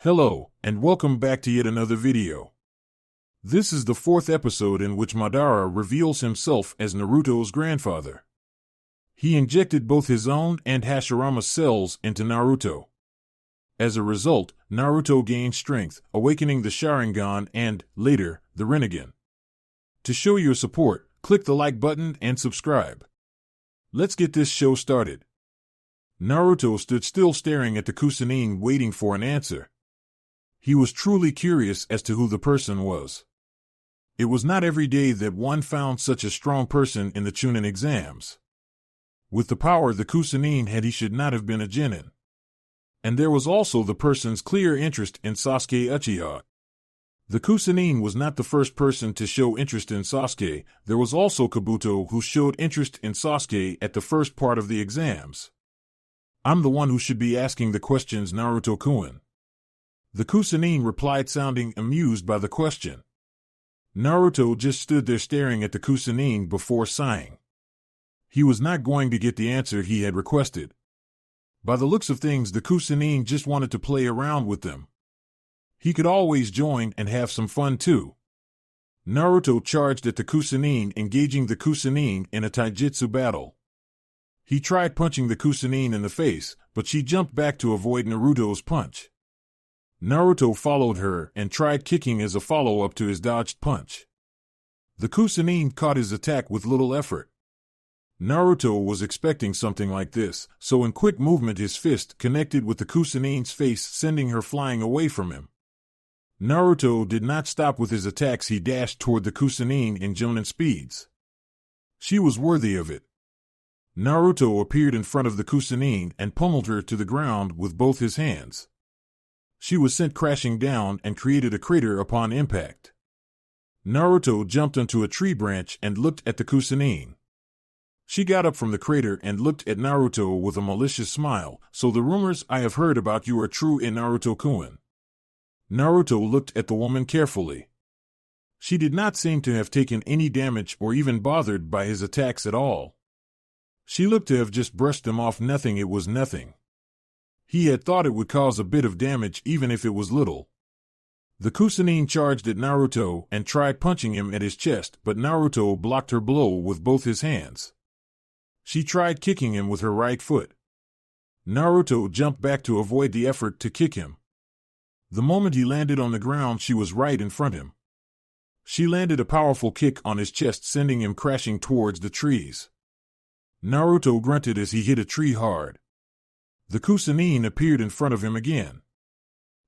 Hello, and welcome back to yet another video. This is the fourth episode in which Madara reveals himself as Naruto's grandfather. He injected both his own and Hashirama's cells into Naruto. As a result, Naruto gained strength, awakening the Sharingan and, later, the Rinnegan. To show your support, click the like button and subscribe. Let's get this show started. Naruto stood still staring at the Kusanine waiting for an answer. He was truly curious as to who the person was. It was not every day that one found such a strong person in the Chunin exams. With the power the Kusanine had, he should not have been a genin. And there was also the person's clear interest in Sasuke Uchiha. The Kusanine was not the first person to show interest in Sasuke. There was also Kabuto, who showed interest in Sasuke at the first part of the exams. I'm the one who should be asking the questions, Naruto-kun. The Kusanine replied, sounding amused by the question. Naruto just stood there staring at the Kusanine before sighing. He was not going to get the answer he had requested. By the looks of things, the Kusanine just wanted to play around with them. He could always join and have some fun too. Naruto charged at the Kusanine, engaging the Kusanine in a taijutsu battle. He tried punching the Kusanine in the face, but she jumped back to avoid Naruto's punch. Naruto followed her and tried kicking as a follow-up to his dodged punch. The Kusanine caught his attack with little effort. Naruto was expecting something like this, so in quick movement his fist connected with the Kusanine's face, sending her flying away from him. Naruto did not stop with his attacks. He dashed toward the Kusanine in Jonin speeds. She was worthy of it. Naruto appeared in front of the Kusanine and pummeled her to the ground with both his hands. She was sent crashing down and created a crater upon impact. Naruto jumped onto a tree branch and looked at the Kusanine. She got up from the crater and looked at Naruto with a malicious smile. So the rumors I have heard about you are true, in Naruto-kun. Naruto looked at the woman carefully. She did not seem to have taken any damage or even bothered by his attacks at all. She looked to have just brushed them off. Nothing. It was nothing. He had thought it would cause a bit of damage even if it was little. The Kusanine charged at Naruto and tried punching him at his chest, but Naruto blocked her blow with both his hands. She tried kicking him with her right foot. Naruto jumped back to avoid the effort to kick him. The moment he landed on the ground, she was right in front of him. She landed a powerful kick on his chest, sending him crashing towards the trees. Naruto grunted as he hit a tree hard. The Kusanine appeared in front of him again.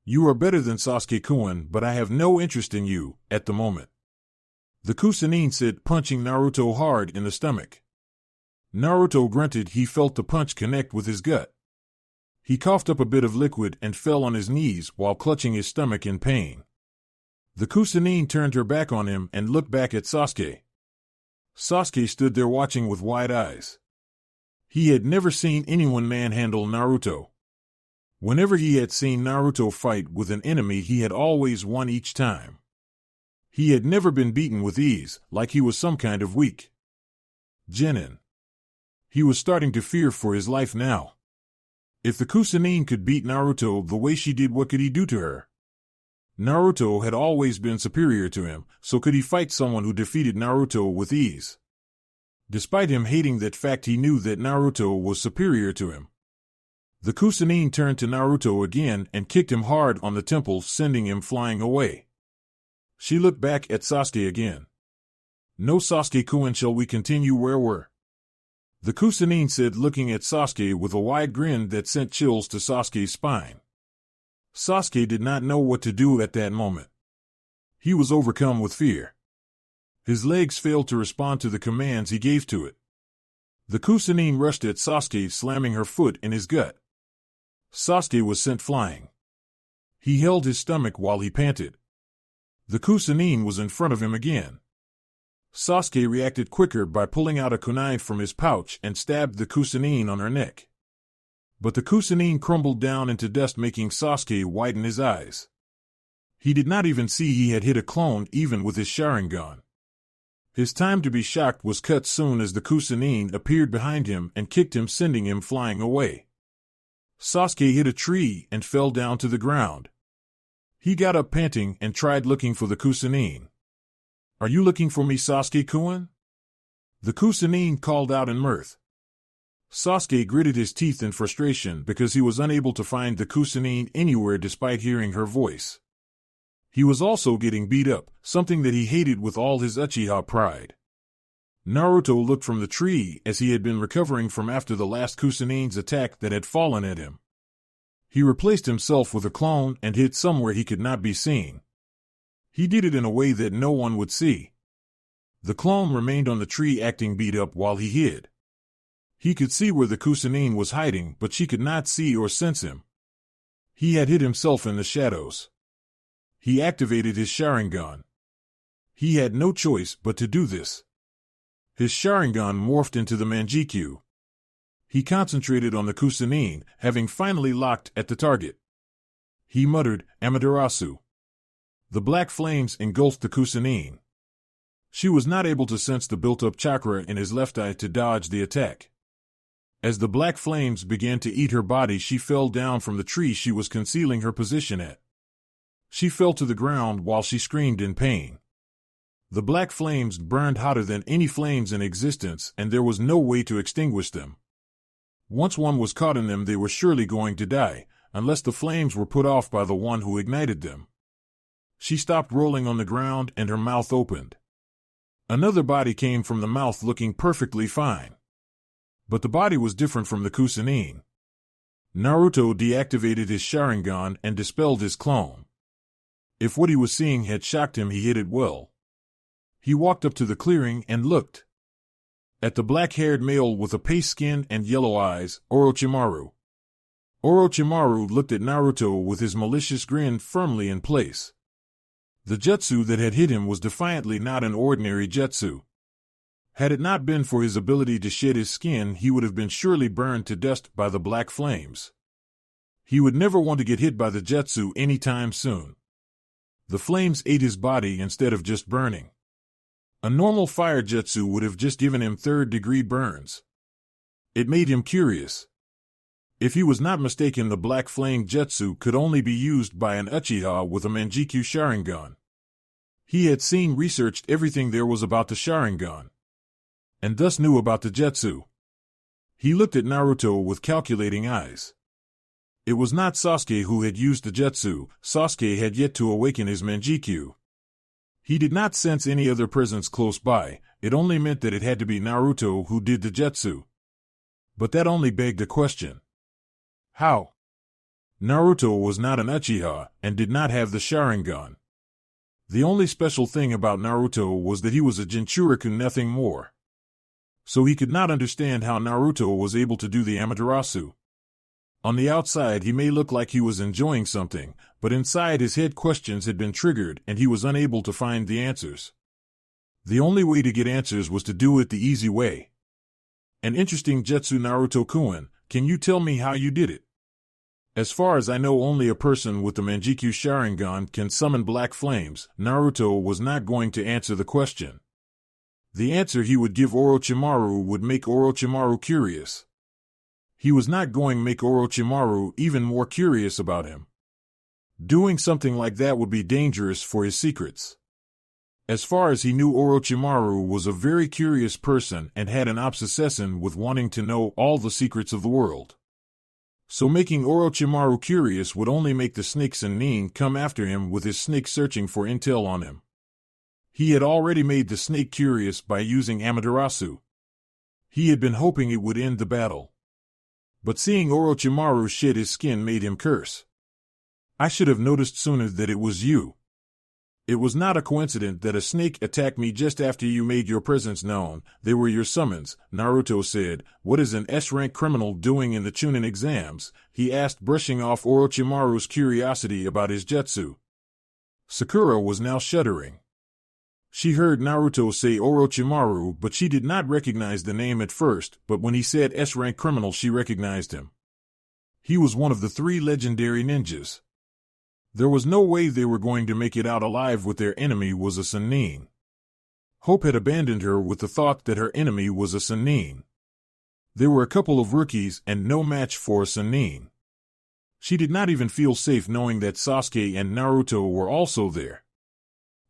You are better than Sasuke-kun, but I have no interest in you at the moment, the Kusanine said, punching Naruto hard in the stomach. Naruto grunted. He felt the punch connect with his gut. He coughed up a bit of liquid and fell on his knees while clutching his stomach in pain. The Kusanine turned her back on him and looked back at Sasuke. Sasuke stood there watching with wide eyes. He had never seen anyone manhandle Naruto. Whenever he had seen Naruto fight with an enemy, he had always won each time. He had never been beaten with ease, like he was some kind of weak genin. He was starting to fear for his life now. If the Kusanine could beat Naruto the way she did, what could he do to her? Naruto had always been superior to him, so could he fight someone who defeated Naruto with ease? Despite him hating that fact, he knew that Naruto was superior to him. The Kusanine turned to Naruto again and kicked him hard on the temple, sending him flying away. She looked back at Sasuke again. No, Sasuke-kun, shall we continue where we're? The Kusanine said, looking at Sasuke with a wide grin that sent chills to Sasuke's spine. Sasuke did not know what to do at that moment. He was overcome with fear. His legs failed to respond to the commands he gave to it. The Kusanine rushed at Sasuke, slamming her foot in his gut. Sasuke was sent flying. He held his stomach while he panted. The Kusanine was in front of him again. Sasuke reacted quicker by pulling out a kunai from his pouch and stabbed the Kusanine on her neck. But the Kusanine crumbled down into dust, making Sasuke widen his eyes. He did not even see he had hit a clone even with his Sharingan. His time to be shocked was cut soon as the Kusanine appeared behind him and kicked him, sending him flying away. Sasuke hit a tree and fell down to the ground. He got up panting and tried looking for the Kusanine. "Are you looking for me, Sasuke-kun?" The Kusanine called out in mirth. Sasuke gritted his teeth in frustration because he was unable to find the Kusanine anywhere despite hearing her voice. He was also getting beat up, something that he hated with all his Uchiha pride. Naruto looked from the tree as he had been recovering from after the last Kusanine's attack that had fallen at him. He replaced himself with a clone and hid somewhere he could not be seen. He did it in a way that no one would see. The clone remained on the tree acting beat up while he hid. He could see where the Kusanine was hiding, but she could not see or sense him. He had hid himself in the shadows. He activated his Sharingan. He had no choice but to do this. His Sharingan morphed into the Manjikyu. He concentrated on the Kusanine, having finally locked at the target. He muttered, "Amaterasu." The black flames engulfed the Kusanine. She was not able to sense the built-up chakra in his left eye to dodge the attack. As the black flames began to eat her body, she fell down from the tree she was concealing her position at. She fell to the ground while she screamed in pain. The black flames burned hotter than any flames in existence, and there was no way to extinguish them. Once one was caught in them, they were surely going to die, unless the flames were put off by the one who ignited them. She stopped rolling on the ground and her mouth opened. Another body came from the mouth looking perfectly fine. But the body was different from the Kusanine. Naruto deactivated his Sharingan and dispelled his clone. If what he was seeing had shocked him, he hid it well. He walked up to the clearing and looked at the black-haired male with a paste skin and yellow eyes, Orochimaru. Orochimaru looked at Naruto with his malicious grin firmly in place. The jutsu that had hit him was defiantly not an ordinary jutsu. Had it not been for his ability to shed his skin, he would have been surely burned to dust by the black flames. He would never want to get hit by the jutsu anytime soon. The flames ate his body instead of just burning. A normal fire jutsu would have just given him third-degree burns. It made him curious. If he was not mistaken, the black flame jutsu could only be used by an Uchiha with a Manjikyu Sharingan. He had researched everything there was about the Sharingan, and thus knew about the jutsu. He looked at Naruto with calculating eyes. It was not Sasuke who had used the jutsu. Sasuke had yet to awaken his Manjikyu. He did not sense any other presence close by. It only meant that it had to be Naruto who did the jutsu. But that only begged a question. How? Naruto was not an Uchiha and did not have the Sharingan. The only special thing about Naruto was that he was a Jinchurikun, nothing more. So he could not understand how Naruto was able to do the Amaterasu. On the outside he may look like he was enjoying something, but inside his head questions had been triggered and he was unable to find the answers. The only way to get answers was to do it the easy way. An interesting jutsu, Naruto-kun. Can you tell me how you did it? As far as I know, only a person with the Manjikyu Sharingan can summon black flames. Naruto was not going to answer the question. The answer he would give Orochimaru would make Orochimaru curious. He was not going to make Orochimaru even more curious about him. Doing something like that would be dangerous for his secrets. As far as he knew, Orochimaru was a very curious person and had an obsession with wanting to know all the secrets of the world. So making Orochimaru curious would only make the snakes and Nin come after him with his snake searching for intel on him. He had already made the snake curious by using Amaterasu. He had been hoping it would end the battle. But seeing Orochimaru shed his skin made him curse. I should have noticed sooner that it was you. It was not a coincidence that a snake attacked me just after you made your presence known. They were your summons, Naruto said. What is an S-rank criminal doing in the Chunin exams? He asked, brushing off Orochimaru's curiosity about his jutsu. Sakura was now shuddering. She heard Naruto say Orochimaru, but she did not recognize the name at first, but when he said S-rank criminal she recognized him. He was one of the 3 legendary ninjas. There was no way they were going to make it out alive with their enemy was a Sannin. Hope had abandoned her with the thought that her enemy was a Sannin. There were a couple of rookies and no match for a Sannin. She did not even feel safe knowing that Sasuke and Naruto were also there.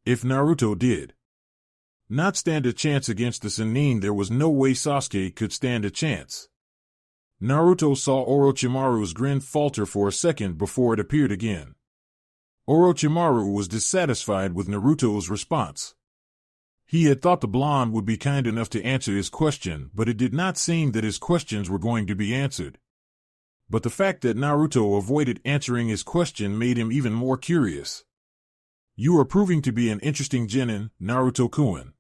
If Naruto did not stand a chance against the Sannin, there was no way Sasuke could stand a chance. Naruto saw Orochimaru's grin falter for a second before it appeared again. Orochimaru was dissatisfied with Naruto's response. He had thought the blonde would be kind enough to answer his question, but it did not seem that his questions were going to be answered. But the fact that Naruto avoided answering his question made him even more curious. You are proving to be an interesting genin, Naruto-kun.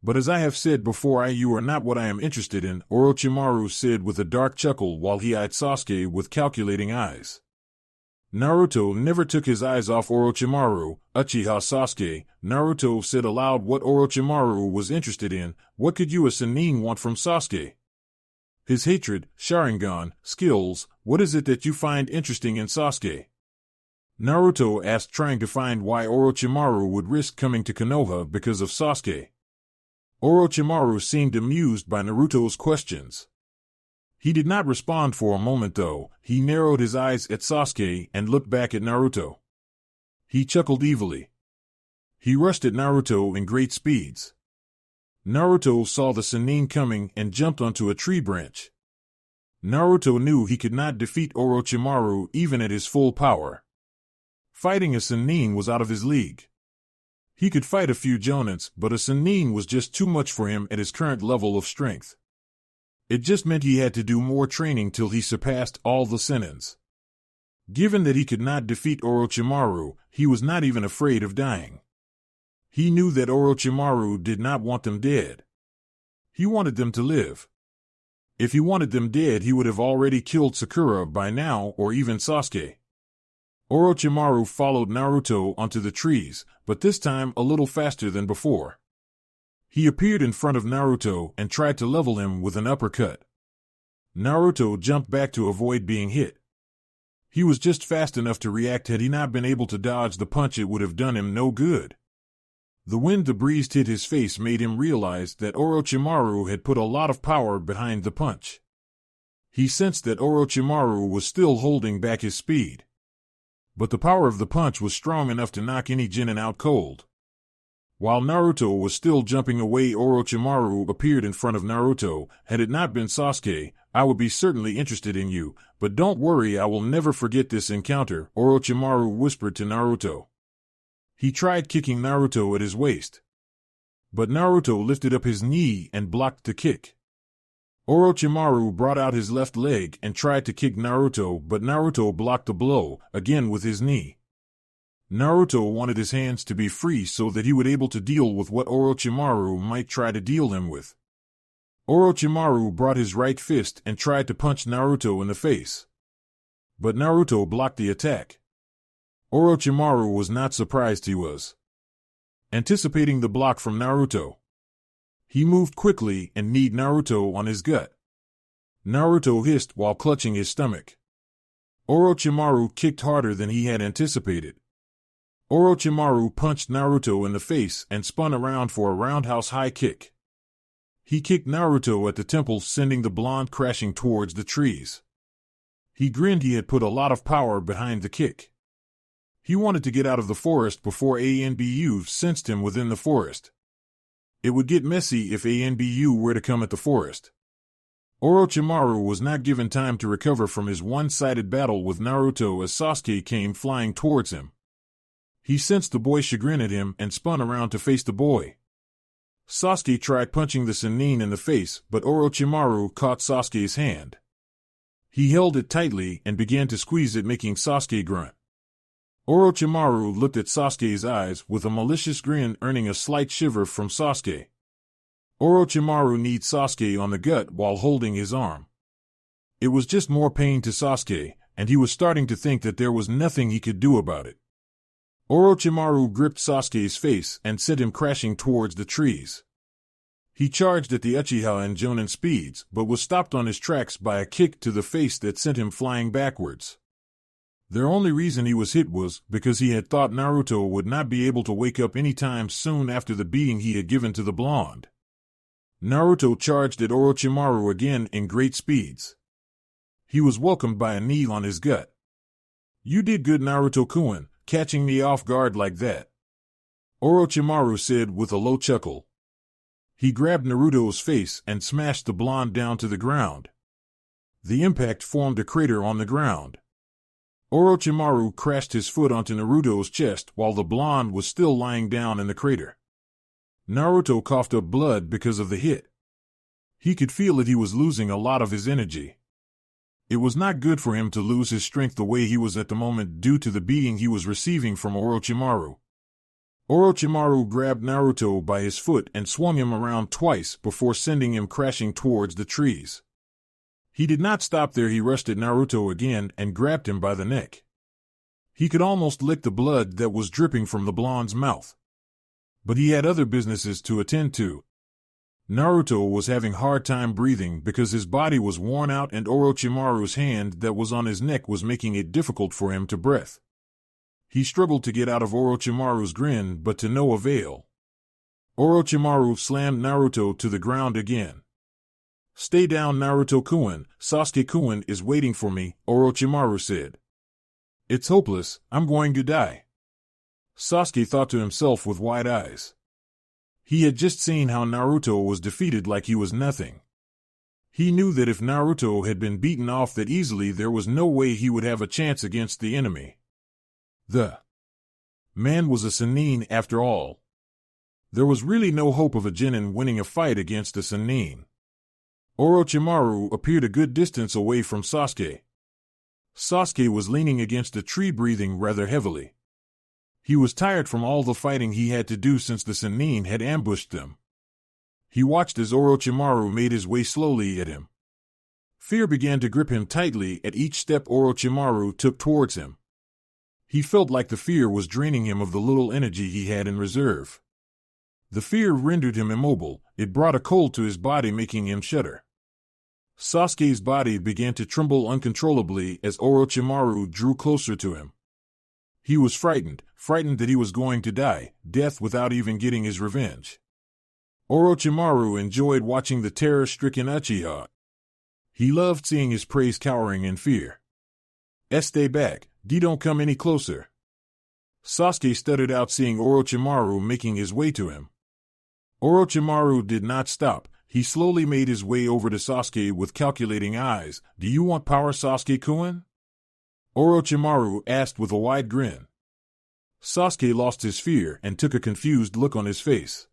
But as I have said before, you are not what I am interested in, Orochimaru said with a dark chuckle while he eyed Sasuke with calculating eyes. Naruto never took his eyes off Orochimaru. Uchiha Sasuke, Naruto said aloud what Orochimaru was interested in. What could you, a Sannin, want from Sasuke? His hatred, Sharingan, skills, what is it that you find interesting in Sasuke? Naruto asked, trying to find why Orochimaru would risk coming to Konoha because of Sasuke. Orochimaru seemed amused by Naruto's questions. He did not respond for a moment though. He narrowed his eyes at Sasuke and looked back at Naruto. He chuckled evilly. He rushed at Naruto in great speeds. Naruto saw the Sannin coming and jumped onto a tree branch. Naruto knew he could not defeat Orochimaru even at his full power. Fighting a Sannin was out of his league. He could fight a few Jonins, but a Sannin was just too much for him at his current level of strength. It just meant he had to do more training till he surpassed all the Senins. Given that he could not defeat Orochimaru, he was not even afraid of dying. He knew that Orochimaru did not want them dead. He wanted them to live. If he wanted them dead, he would have already killed Sakura by now, or even Sasuke. Orochimaru followed Naruto onto the trees, but this time a little faster than before. He appeared in front of Naruto and tried to level him with an uppercut. Naruto jumped back to avoid being hit. He was just fast enough to react. Had he not been able to dodge the punch, it would have done him no good. The wind the breeze hit his face made him realize that Orochimaru had put a lot of power behind the punch. He sensed that Orochimaru was still holding back his speed. But the power of the punch was strong enough to knock any genin out cold. While Naruto was still jumping away, Orochimaru appeared in front of Naruto. Had it not been Sasuke, I would be certainly interested in you, but don't worry, I will never forget this encounter, Orochimaru whispered to Naruto. He tried kicking Naruto at his waist. But Naruto lifted up his knee and blocked the kick. Orochimaru brought out his left leg and tried to kick Naruto, but Naruto blocked the blow, again with his knee. Naruto wanted his hands to be free so that he would be able to deal with what Orochimaru might try to deal him with. Orochimaru brought his right fist and tried to punch Naruto in the face. But Naruto blocked the attack. Orochimaru was not surprised. He was anticipating the block from Naruto. He moved quickly and kneed Naruto on his gut. Naruto hissed while clutching his stomach. Orochimaru kicked harder than he had anticipated. Orochimaru punched Naruto in the face and spun around for a roundhouse high kick. He kicked Naruto at the temples, sending the blonde crashing towards the trees. He grinned. He had put a lot of power behind the kick. He wanted to get out of the forest before Anbu sensed him within the forest. It would get messy if Anbu were to come at the forest. Orochimaru was not given time to recover from his one-sided battle with Naruto as Sasuke came flying towards him. He sensed the boy's chagrin at him and spun around to face the boy. Sasuke tried punching the Sannin in the face, but Orochimaru caught Sasuke's hand. He held it tightly and began to squeeze it, making Sasuke grunt. Orochimaru looked at Sasuke's eyes with a malicious grin, earning a slight shiver from Sasuke. Orochimaru kneed Sasuke on the gut while holding his arm. It was just more pain to Sasuke, and he was starting to think that there was nothing he could do about it. Orochimaru gripped Sasuke's face and sent him crashing towards the trees. He charged at the Uchiha and Jonin speeds, but was stopped on his tracks by a kick to the face that sent him flying backwards. The only reason he was hit was because he had thought Naruto would not be able to wake up anytime soon after the beating he had given to the blonde. Naruto charged at Orochimaru again in great speeds. He was welcomed by a knee on his gut. You did good, Naruto-kun, catching me off guard like that, Orochimaru said with a low chuckle. He grabbed Naruto's face and smashed the blonde down to the ground. The impact formed a crater on the ground. Orochimaru crashed his foot onto Naruto's chest while the blonde was still lying down in the crater. Naruto coughed up blood because of the hit. He could feel that he was losing a lot of his energy. It was not good for him to lose his strength the way he was at the moment due to the beating he was receiving from Orochimaru. Orochimaru grabbed Naruto by his foot and swung him around twice before sending him crashing towards the trees. He did not stop there. He rushed at Naruto again and grabbed him by the neck. He could almost lick the blood that was dripping from the blonde's mouth. But he had other businesses to attend to. Naruto was having a hard time breathing because his body was worn out and Orochimaru's hand that was on his neck was making it difficult for him to breathe. He struggled to get out of Orochimaru's grin, but to no avail. Orochimaru slammed Naruto to the ground again. Stay down, Naruto-kun, Sasuke-kun is waiting for me, Orochimaru said. It's hopeless, I'm going to die. Sasuke thought to himself with wide eyes. He had just seen how Naruto was defeated like he was nothing. He knew that if Naruto had been beaten off that easily, there was no way he would have a chance against the enemy. The man was a Sannin after all. There was really no hope of a genin winning a fight against a Sannin. Orochimaru appeared a good distance away from Sasuke. Sasuke was leaning against a tree, breathing rather heavily. He was tired from all the fighting he had to do since the Sannin had ambushed them. He watched as Orochimaru made his way slowly at him. Fear began to grip him tightly at each step Orochimaru took towards him. He felt like the fear was draining him of the little energy he had in reserve. The fear rendered him immobile. It brought a cold to his body, making him shudder. Sasuke's body began to tremble uncontrollably as Orochimaru drew closer to him. He was frightened that he was going to die, death without even getting his revenge. Orochimaru enjoyed watching the terror-stricken Uchiha. He loved seeing his prey cowering in fear. Stay back, don't come any closer. Sasuke stuttered out, seeing Orochimaru making his way to him. Orochimaru did not stop. He slowly made his way over to Sasuke with calculating eyes. Do you want power, Sasuke-kun? Orochimaru asked with a wide grin. Sasuke lost his fear and took a confused look on his face.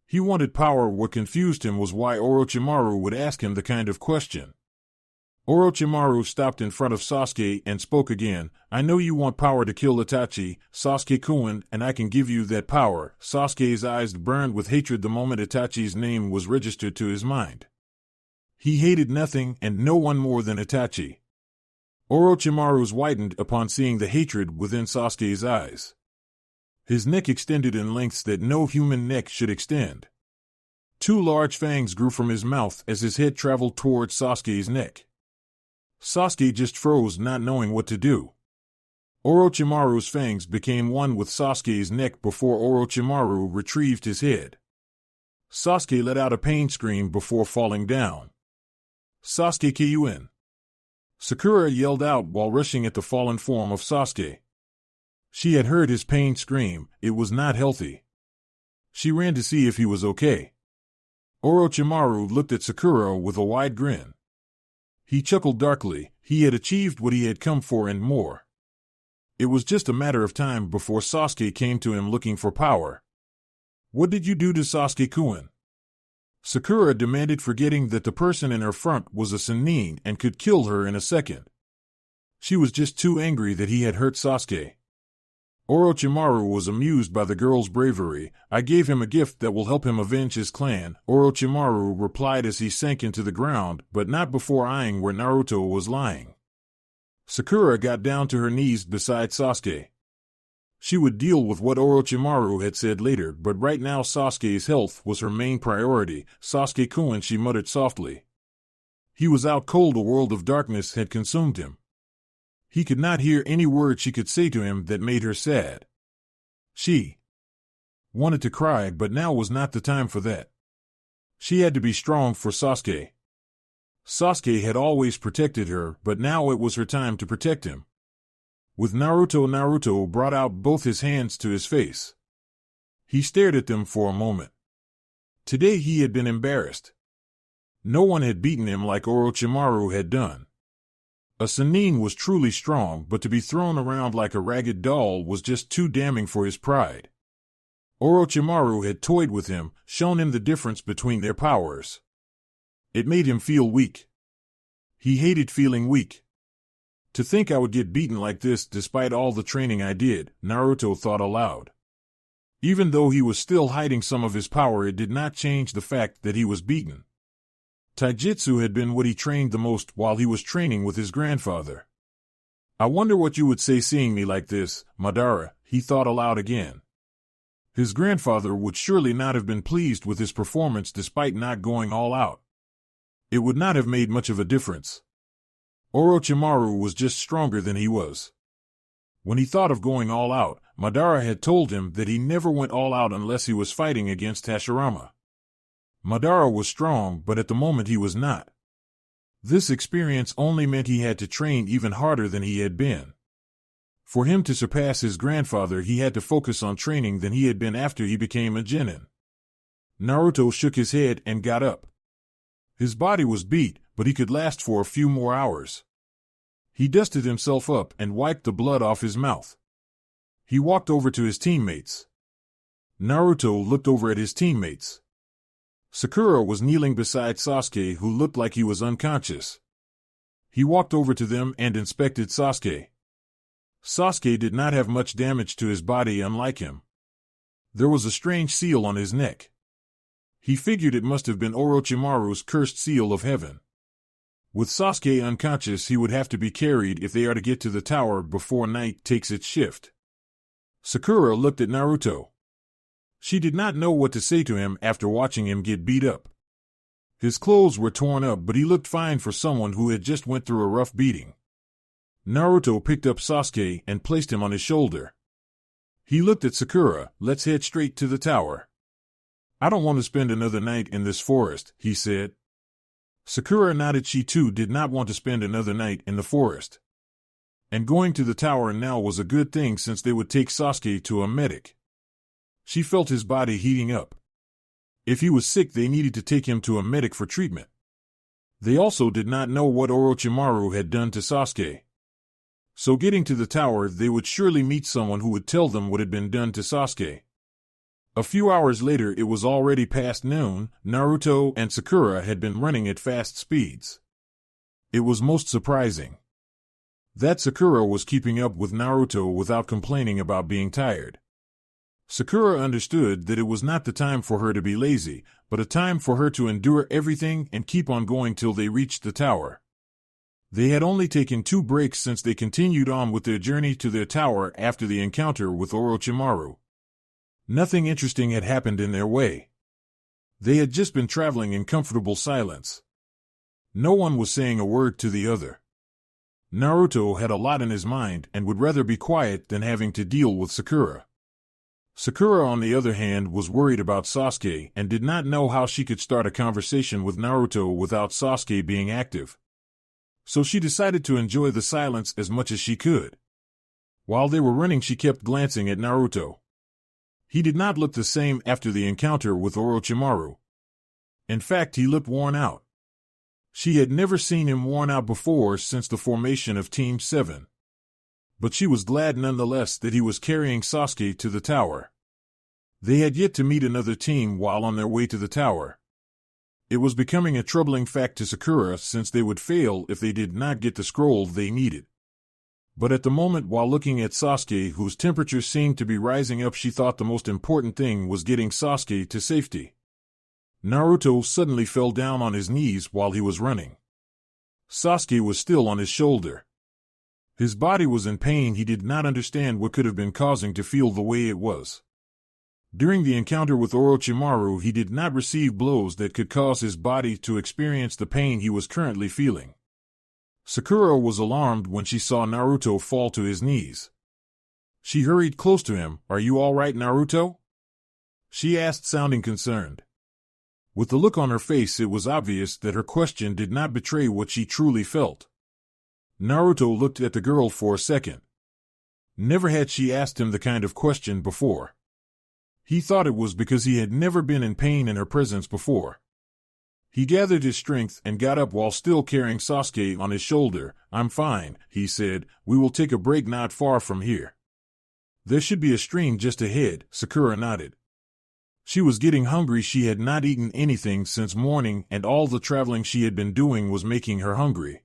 He wanted power. What confused him was why Orochimaru would ask him the kind of question. Orochimaru stopped in front of Sasuke and spoke again. I know you want power to kill Itachi, Sasuke-kun, and I can give you that power. Sasuke's eyes burned with hatred the moment Itachi's name was registered to his mind. He hated nothing and no one more than Itachi. Orochimaru's widened upon seeing the hatred within Sasuke's eyes. His neck extended in lengths that no human neck should extend. Two large fangs grew from his mouth as his head traveled towards Sasuke's neck. Sasuke just froze, not knowing what to do. Orochimaru's fangs became one with Sasuke's neck before Orochimaru retrieved his head. Sasuke let out a pain scream before falling down. Sasuke-kun! Sakura yelled out while rushing at the fallen form of Sasuke. She had heard his pain scream. It was not healthy. She ran to see if he was okay. Orochimaru looked at Sakura with a wide grin. He chuckled darkly. He had achieved what he had come for and more. It was just a matter of time before Sasuke came to him looking for power. What did you do to Sasuke-kun? Sakura demanded, forgetting that the person in her front was a Sannin and could kill her in a second. She was just too angry that he had hurt Sasuke. Orochimaru was amused by the girl's bravery. I gave him a gift that will help him avenge his clan, Orochimaru replied as he sank into the ground, but not before eyeing where Naruto was lying. Sakura got down to her knees beside Sasuke. She would deal with what Orochimaru had said later, but right now Sasuke's health was her main priority. Sasuke-kun, she muttered softly. He was out cold. A world of darkness had consumed him. He could not hear any word she could say to him that made her sad. She wanted to cry, but now was not the time for that. She had to be strong for Sasuke. Sasuke had always protected her, but now it was her time to protect him. With Naruto brought out both his hands to his face. He stared at them for a moment. Today he had been embarrassed. No one had beaten him like Orochimaru had done. A Sannin was truly strong, but to be thrown around like a ragged doll was just too damning for his pride. Orochimaru had toyed with him, shown him the difference between their powers. It made him feel weak. He hated feeling weak. To think I would get beaten like this despite all the training I did, Naruto thought aloud. Even though he was still hiding some of his power, it did not change the fact that he was beaten. Taijutsu had been what he trained the most while he was training with his grandfather. I wonder what you would say seeing me like this, Madara, he thought aloud again. His grandfather would surely not have been pleased with his performance despite not going all out. It would not have made much of a difference. Orochimaru was just stronger than he was. When he thought of going all out, Madara had told him that he never went all out unless he was fighting against Hashirama. Madara was strong, but at the moment he was not. This experience only meant he had to train even harder than he had been. For him to surpass his grandfather, he had to focus on training than he had been after he became a genin. Naruto shook his head and got up. His body was beat, but he could last for a few more hours. He dusted himself up and wiped the blood off his mouth. He walked over to his teammates. Naruto looked over at his teammates. Sakura was kneeling beside Sasuke, who looked like he was unconscious. He walked over to them and inspected Sasuke. Sasuke did not have much damage to his body, unlike him. There was a strange seal on his neck. He figured it must have been Orochimaru's cursed seal of heaven. With Sasuke unconscious, he would have to be carried if they are to get to the tower before night takes its shift. Sakura looked at Naruto. She did not know what to say to him after watching him get beat up. His clothes were torn up, but he looked fine for someone who had just went through a rough beating. Naruto picked up Sasuke and placed him on his shoulder. He looked at Sakura. Let's head straight to the tower. I don't want to spend another night in this forest, he said. Sakura nodded. She too did not want to spend another night in the forest. And going to the tower now was a good thing, since they would take Sasuke to a medic. She felt his body heating up. If he was sick, they needed to take him to a medic for treatment. They also did not know what Orochimaru had done to Sasuke. So getting to the tower, they would surely meet someone who would tell them what had been done to Sasuke. A few hours later, it was already past noon. Naruto and Sakura had been running at fast speeds. It was most surprising that Sakura was keeping up with Naruto without complaining about being tired. Sakura understood that it was not the time for her to be lazy, but a time for her to endure everything and keep on going till they reached the tower. They had only taken 2 breaks since they continued on with their journey to their tower after the encounter with Orochimaru. Nothing interesting had happened in their way. They had just been traveling in comfortable silence. No one was saying a word to the other. Naruto had a lot in his mind and would rather be quiet than having to deal with Sakura. Sakura, on the other hand, was worried about Sasuke and did not know how she could start a conversation with Naruto without Sasuke being active. So she decided to enjoy the silence as much as she could. While they were running, she kept glancing at Naruto. He did not look the same after the encounter with Orochimaru. In fact, he looked worn out. She had never seen him worn out before since the formation of Team 7. But she was glad nonetheless that he was carrying Sasuke to the tower. They had yet to meet another team while on their way to the tower. It was becoming a troubling fact to Sakura, since they would fail if they did not get the scroll they needed. But at the moment, while looking at Sasuke, whose temperature seemed to be rising up, she thought the most important thing was getting Sasuke to safety. Naruto suddenly fell down on his knees while he was running. Sasuke was still on his shoulder. His body was in pain. He did not understand what could have been causing to feel the way it was. During the encounter with Orochimaru, he did not receive blows that could cause his body to experience the pain he was currently feeling. Sakura was alarmed when she saw Naruto fall to his knees. She hurried close to him. "Are you all right, Naruto?" she asked, sounding concerned. With the look on her face, it was obvious that her question did not betray what she truly felt. Naruto looked at the girl for a second. Never had she asked him the kind of question before. He thought it was because he had never been in pain in her presence before. He gathered his strength and got up while still carrying Sasuke on his shoulder. "I'm fine," he said. "We will take a break not far from here." "There should be a stream just ahead," Sakura nodded. She was getting hungry. She had not eaten anything since morning, and all the traveling she had been doing was making her hungry.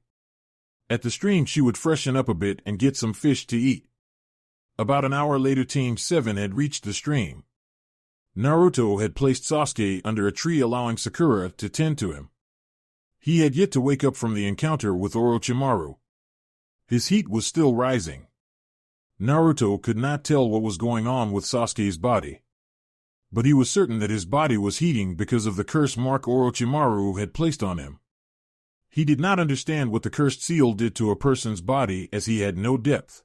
At the stream she would freshen up a bit and get some fish to eat. About an hour later, Team 7 had reached the stream. Naruto had placed Sasuke under a tree, allowing Sakura to tend to him. He had yet to wake up from the encounter with Orochimaru. His heat was still rising. Naruto could not tell what was going on with Sasuke's body. But he was certain that his body was heating because of the curse mark Orochimaru had placed on him. He did not understand what the cursed seal did to a person's body, as he had no depth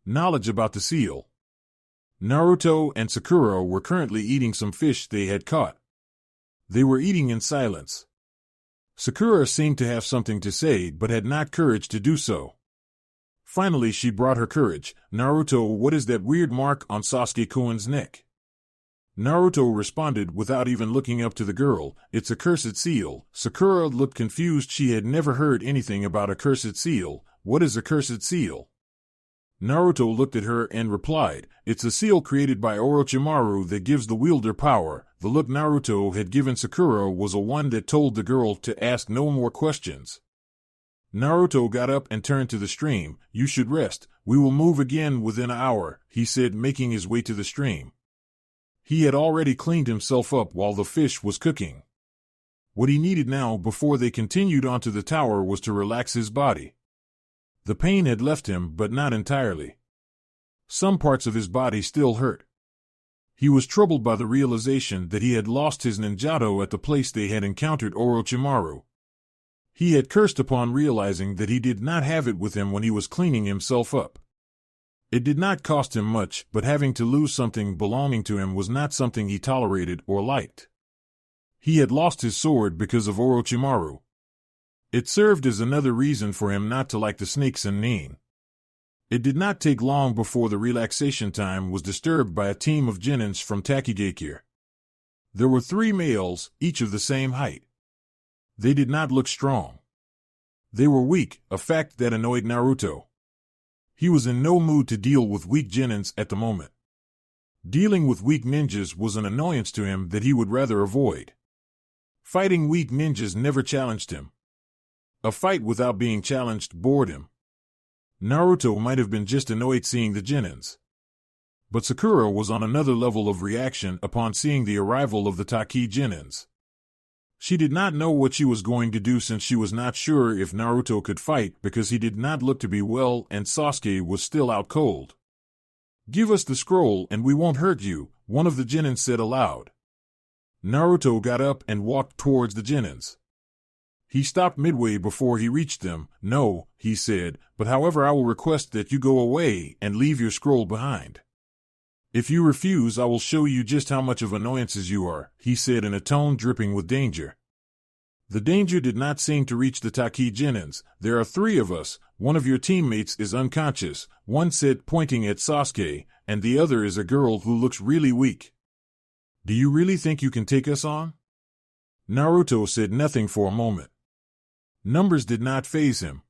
knowledge about the seal. Naruto and Sakura were currently eating some fish they had caught. They were eating in silence. Sakura seemed to have something to say but had not courage to do so. Finally she brought her courage. "Naruto, what is that weird mark on Sasuke-kun's neck?" Naruto responded without even looking up to the girl, "It's a cursed seal." Sakura looked confused. She had never heard anything about a cursed seal. "What is a cursed seal?" Naruto looked at her and replied, "It's a seal created by Orochimaru that gives the wielder power." The look Naruto had given Sakura was a one that told the girl to ask no more questions. Naruto got up and turned to the stream. "You should rest. We will move again within an hour," he said, making his way to the stream. He had already cleaned himself up while the fish was cooking. What he needed now before they continued onto the tower was to relax his body. The pain had left him, but not entirely. Some parts of his body still hurt. He was troubled by the realization that he had lost his ninjato at the place they had encountered Orochimaru. He had cursed upon realizing that he did not have it with him when he was cleaning himself up. It did not cost him much, but having to lose something belonging to him was not something he tolerated or liked. He had lost his sword because of Orochimaru. It served as another reason for him not to like the snakes and Nin. It did not take long before the relaxation time was disturbed by a team of genins from Takigakure. There were 3 males, each of the same height. They did not look strong. They were weak, a fact that annoyed Naruto. He was in no mood to deal with weak genins at the moment. Dealing with weak ninjas was an annoyance to him that he would rather avoid. Fighting weak ninjas never challenged him. A fight without being challenged bored him. Naruto might have been just annoyed seeing the genins. But Sakura was on another level of reaction upon seeing the arrival of the Taki genins. She did not know what she was going to do since she was not sure if Naruto could fight because he did not look to be well and Sasuke was still out cold. "Give us the scroll and we won't hurt you," one of the genins said aloud. Naruto got up and walked towards the genins. He stopped midway before he reached them. "No," he said, "but however I will request that you go away and leave your scroll behind. If you refuse I will show you just how much of annoyances you are," he said in a tone dripping with danger. The danger did not seem to reach the Taki genins. "There are 3 of us, one of your teammates is unconscious," one said pointing at Sasuke, "and the other is a girl who looks really weak. Do you really think you can take us on?" Naruto said nothing for a moment. Numbers did not faze him.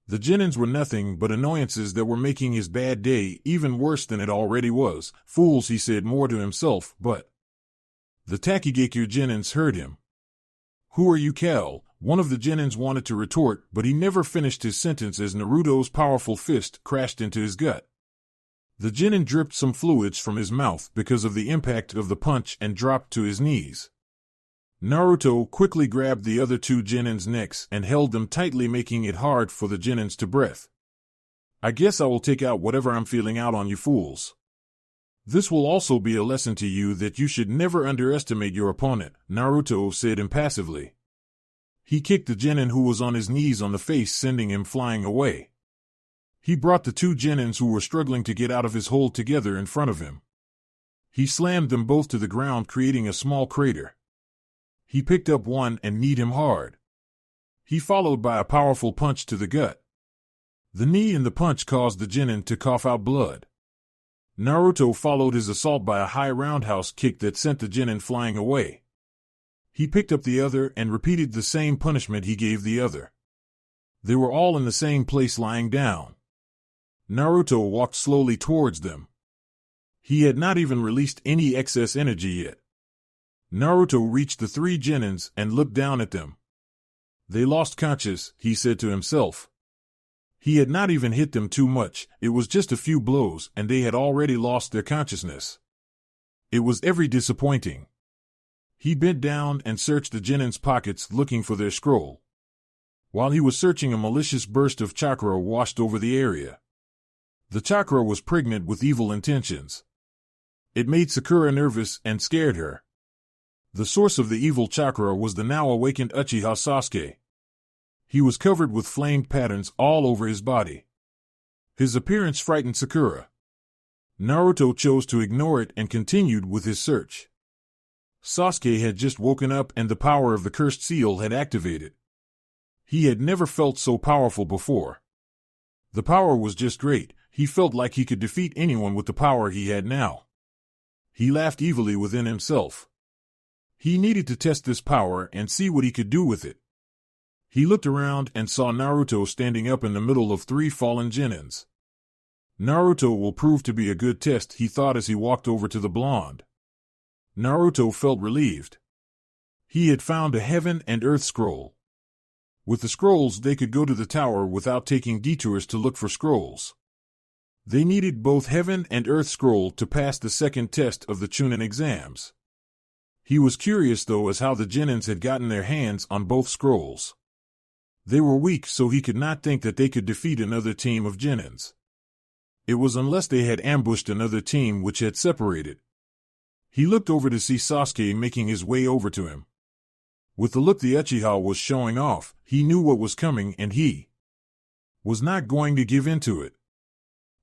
The genins were nothing but annoyances that were making his bad day even worse than it already was. "Fools," he said more to himself, but the Takigakure genins heard him. "Who are you, Cal?" One of the genins wanted to retort, but he never finished his sentence as Naruto's powerful fist crashed into his gut. The genin dripped some fluids from his mouth because of the impact of the punch and dropped to his knees. Naruto quickly grabbed the other 2 genins' necks and held them tightly, making it hard for the genins to breathe. "I guess I will take out whatever I'm feeling out on you fools. This will also be a lesson to you that you should never underestimate your opponent," Naruto said impassively. He kicked the genin who was on his knees on the face, sending him flying away. He brought the 2 genins who were struggling to get out of his hole together in front of him. He slammed them both to the ground, creating a small crater. He picked up one and kneed him hard. He followed by a powerful punch to the gut. The knee and the punch caused the genin to cough out blood. Naruto followed his assault by a high roundhouse kick that sent the genin flying away. He picked up the other and repeated the same punishment he gave the other. They were all in the same place lying down. Naruto walked slowly towards them. He had not even released any excess energy yet. Naruto reached the three genins and looked down at them. They lost conscious, he said to himself. He had not even hit them too much, it was just a few blows and they had already lost their consciousness. It was very disappointing. He bent down and searched the genin's pockets looking for their scroll. While he was searching, a malicious burst of chakra washed over the area. The chakra was pregnant with evil intentions. It made Sakura nervous and scared her. The source of the evil chakra was the now awakened Uchiha Sasuke. He was covered with flamed patterns all over his body. His appearance frightened Sakura. Naruto chose to ignore it and continued with his search. Sasuke had just woken up and the power of the cursed seal had activated. He had never felt so powerful before. The power was just great. He felt like he could defeat anyone with the power he had now. He laughed evilly within himself. He needed to test this power and see what he could do with it. He looked around and saw Naruto standing up in the middle of three fallen genins. Naruto will prove to be a good test, he thought as he walked over to the blonde. Naruto felt relieved. He had found a heaven and earth scroll. With the scrolls they could go to the tower without taking detours to look for scrolls. They needed both heaven and earth scroll to pass the second test of the Chunin exams. He was curious though as how the genins had gotten their hands on both scrolls. They were weak, so he could not think that they could defeat another team of genins. It was unless they had ambushed another team which had separated. He looked over to see Sasuke making his way over to him. With the look the Uchiha was showing off, he knew what was coming and he was not going to give in to it.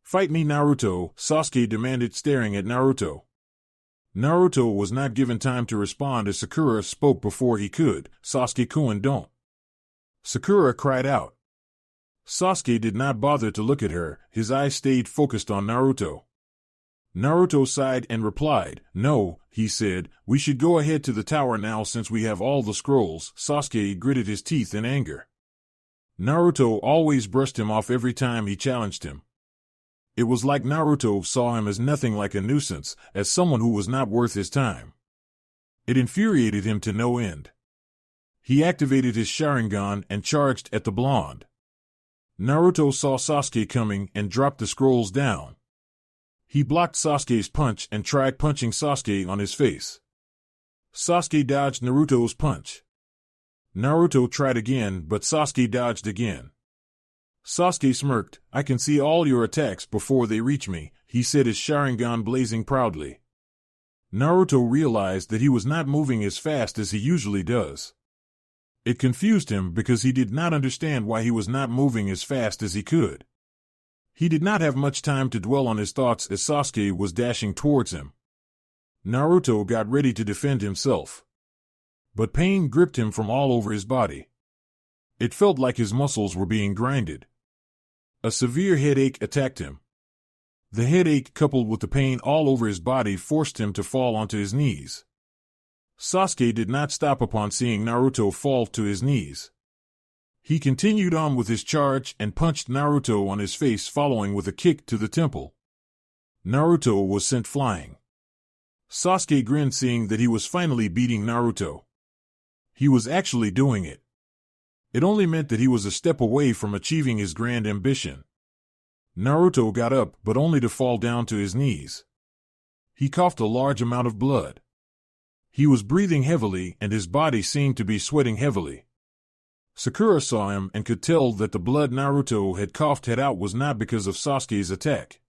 "Fight me, Naruto," Sasuke demanded, staring at Naruto. Naruto was not given time to respond as Sakura spoke before he could. "Sasuke-kun, don't." Sakura cried out. Sasuke did not bother to look at her, his eyes stayed focused on Naruto. Naruto sighed and replied, "No," he said, "we should go ahead to the tower now since we have all the scrolls." Sasuke gritted his teeth in anger. Naruto always brushed him off every time he challenged him. It was like Naruto saw him as nothing, like a nuisance, as someone who was not worth his time. It infuriated him to no end. He activated his Sharingan and charged at the blonde. Naruto saw Sasuke coming and dropped the scrolls down. He blocked Sasuke's punch and tried punching Sasuke on his face. Sasuke dodged Naruto's punch. Naruto tried again, but Sasuke dodged again. Sasuke smirked. "I can see all your attacks before they reach me," he said, his Sharingan blazing proudly. Naruto realized that he was not moving as fast as he usually does. It confused him because he did not understand why he was not moving as fast as he could. He did not have much time to dwell on his thoughts as Sasuke was dashing towards him. Naruto got ready to defend himself. But pain gripped him from all over his body. It felt like his muscles were being grinded. A severe headache attacked him. The headache, coupled with the pain all over his body, forced him to fall onto his knees. Sasuke did not stop upon seeing Naruto fall to his knees. He continued on with his charge and punched Naruto on his face, following with a kick to the temple. Naruto was sent flying. Sasuke grinned, seeing that he was finally beating Naruto. He was actually doing it. It only meant that he was a step away from achieving his grand ambition. Naruto got up, but only to fall down to his knees. He coughed a large amount of blood. He was breathing heavily and his body seemed to be sweating heavily. Sakura saw him and could tell that the blood Naruto had coughed had out was not because of Sasuke's attack.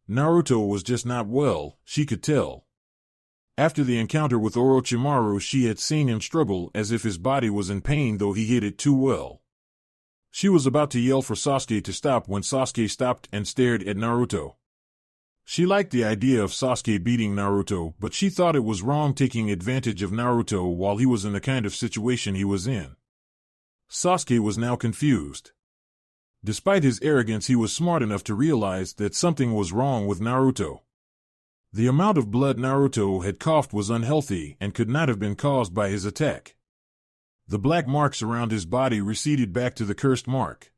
Naruto was just not well, she could tell. After the encounter with Orochimaru, she had seen him struggle as if his body was in pain, though he hid it too well. She was about to yell for Sasuke to stop when Sasuke stopped and stared at Naruto. She liked the idea of Sasuke beating Naruto, but she thought it was wrong taking advantage of Naruto while he was in the kind of situation he was in. Sasuke was now confused. Despite his arrogance, he was smart enough to realize that something was wrong with Naruto. The amount of blood Naruto had coughed was unhealthy and could not have been caused by his attack. The black marks around his body receded back to the cursed mark.